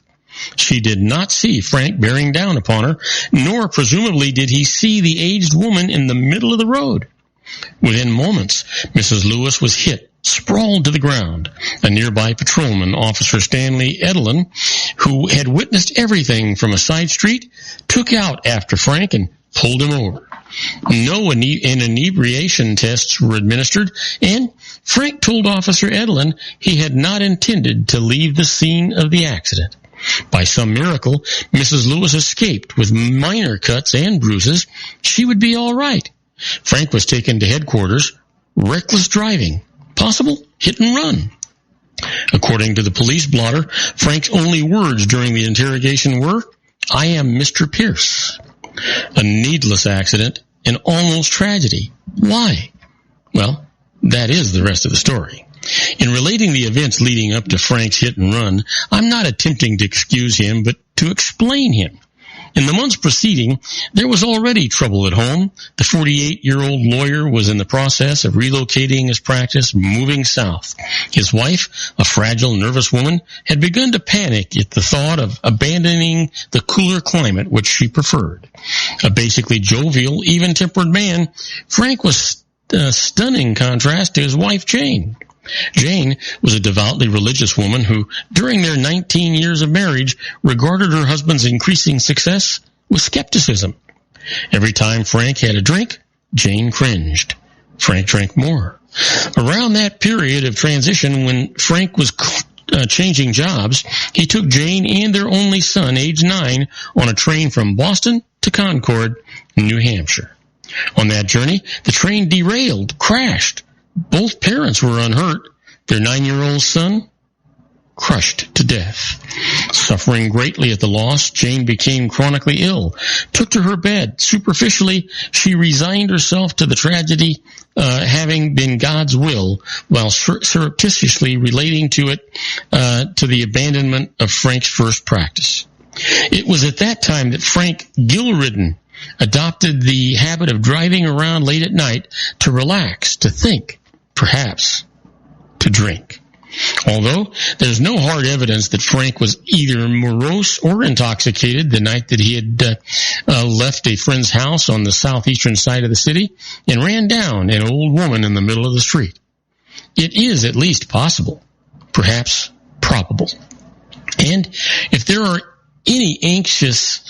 She did not see Frank bearing down upon her, nor presumably did he see the aged woman in the middle of the road. Within moments, Mrs. Lewis was hit, sprawled to the ground. A nearby patrolman, Officer Stanley Edelin, who had witnessed everything from a side street, took out after Frank and pulled him over. No inebriation tests were administered, and Frank told Officer Edelin he had not intended to leave the scene of the accident. By some miracle, Mrs. Lewis escaped with minor cuts and bruises. She would be all right. Frank was taken to headquarters. Reckless driving. Possible hit and run. According to the police blotter, Frank's only words during the interrogation were, I am Mr. Pierce. A needless accident, an almost tragedy. Why? Well, that is the rest of the story. In relating the events leading up to Frank's hit and run, I'm not attempting to excuse him, but to explain him. In the months preceding, there was already trouble at home. The 48-year-old lawyer was in the process of relocating his practice, moving south. His wife, a fragile, nervous woman, had begun to panic at the thought of abandoning the cooler climate which she preferred. A basically jovial, even-tempered man, Frank was a stunning contrast to his wife, Jane. Jane was a devoutly religious woman who, during their 19 years of marriage, regarded her husband's increasing success with skepticism. Every time Frank had a drink, Jane cringed. Frank drank more. Around that period of transition when Frank was changing jobs, he took Jane and their only son, age 9, on a train from Boston to Concord, New Hampshire. On that journey, the train derailed, crashed. Both parents were unhurt. Their 9-year-old son crushed to death. Suffering greatly at the loss, Jane became chronically ill, took to her bed. Superficially, she resigned herself to the tragedy having been God's will, while surreptitiously relating to it to the abandonment of Frank's first practice. It was at that time that Frank, guilt-ridden, adopted the habit of driving around late at night to relax, to think, perhaps to drink. Although there's no hard evidence that Frank was either morose or intoxicated the night that he had left a friend's house on the southeastern side of the city and ran down an old woman in the middle of the street. It is at least possible, perhaps probable. And if there are any axioms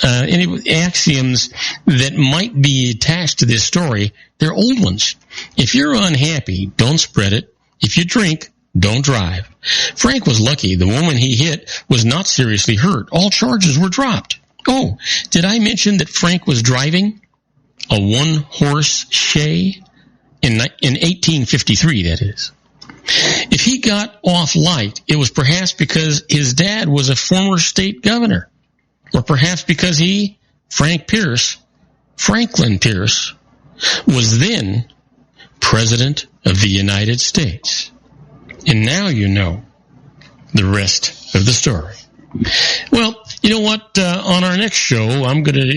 that might be attached to this story, they're old ones. If you're unhappy, don't spread it. If you drink, don't drive. Frank was lucky. The woman he hit was not seriously hurt. All charges were dropped. Oh, did I mention that Frank was driving a one-horse shay? In 1853, that is. If he got off light, it was perhaps because his dad was a former state governor. Or perhaps because he, Franklin Pierce, was then President of the United States. And now you know the rest of the story. Well, you know what? On our next show,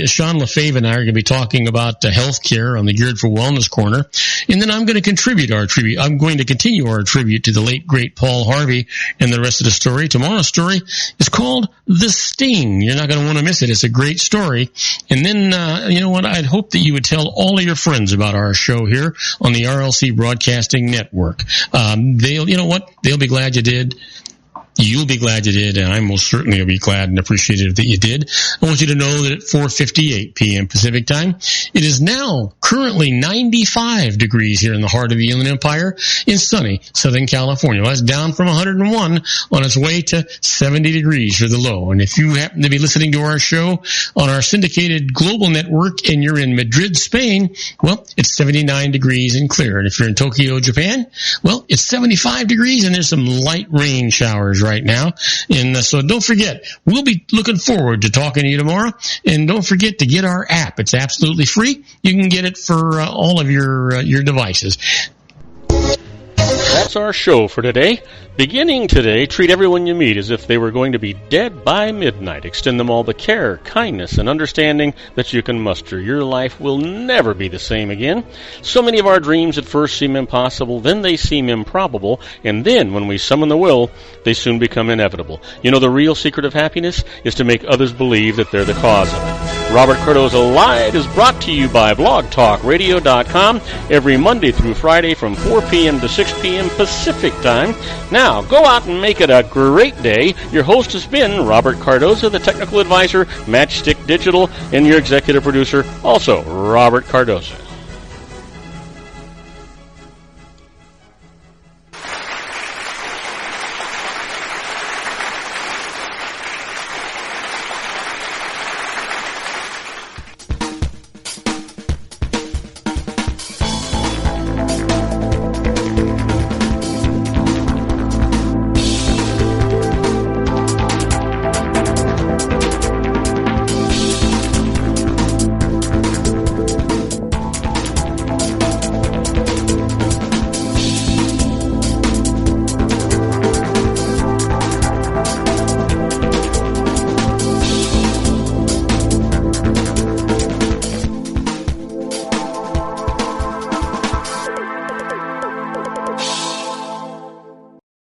Sean Lefebvre and I are going to be talking about health care on the Geared for Wellness Corner. And then I'm going to continue our tribute to the late, great Paul Harvey and the rest of the story. Tomorrow's story is called The Sting. You're not going to want to miss it. It's a great story. And then, you know what? I'd hope that you would tell all of your friends about our show here on the RLC Broadcasting Network. They'll be glad you did. You'll be glad you did, and I most certainly will be glad and appreciative that you did. I want you to know that at 4:58 p.m. Pacific Time, it is now currently 95 degrees here in the heart of the Inland Empire in sunny Southern California. Well, that's down from 101 on its way to 70 degrees for the low. And if you happen to be listening to our show on our syndicated global network and you're in Madrid, Spain, well, it's 79 degrees and clear. And if you're in Tokyo, Japan, well, it's 75 degrees and there's some light rain showers right now. And so don't forget, we'll be looking forward to talking to you tomorrow. And don't forget to get our app. It's absolutely free. You can get it for all of your devices. That's our show for today. Beginning today, treat everyone you meet as if they were going to be dead by midnight. Extend them all the care, kindness, and understanding that you can muster. Your life will never be the same again. So many of our dreams at first seem impossible, then they seem improbable, and then when we summon the will, they soon become inevitable. You know, the real secret of happiness is to make others believe that they're the cause of it. Robert Cardoza Live is brought to you by blogtalkradio.com every Monday through Friday from 4 p.m. to 6 p.m. Pacific Time. Now, go out and make it a great day. Your host has been Robert Cardoza, the technical advisor, Matchstick Digital, and your executive producer, also Robert Cardoza.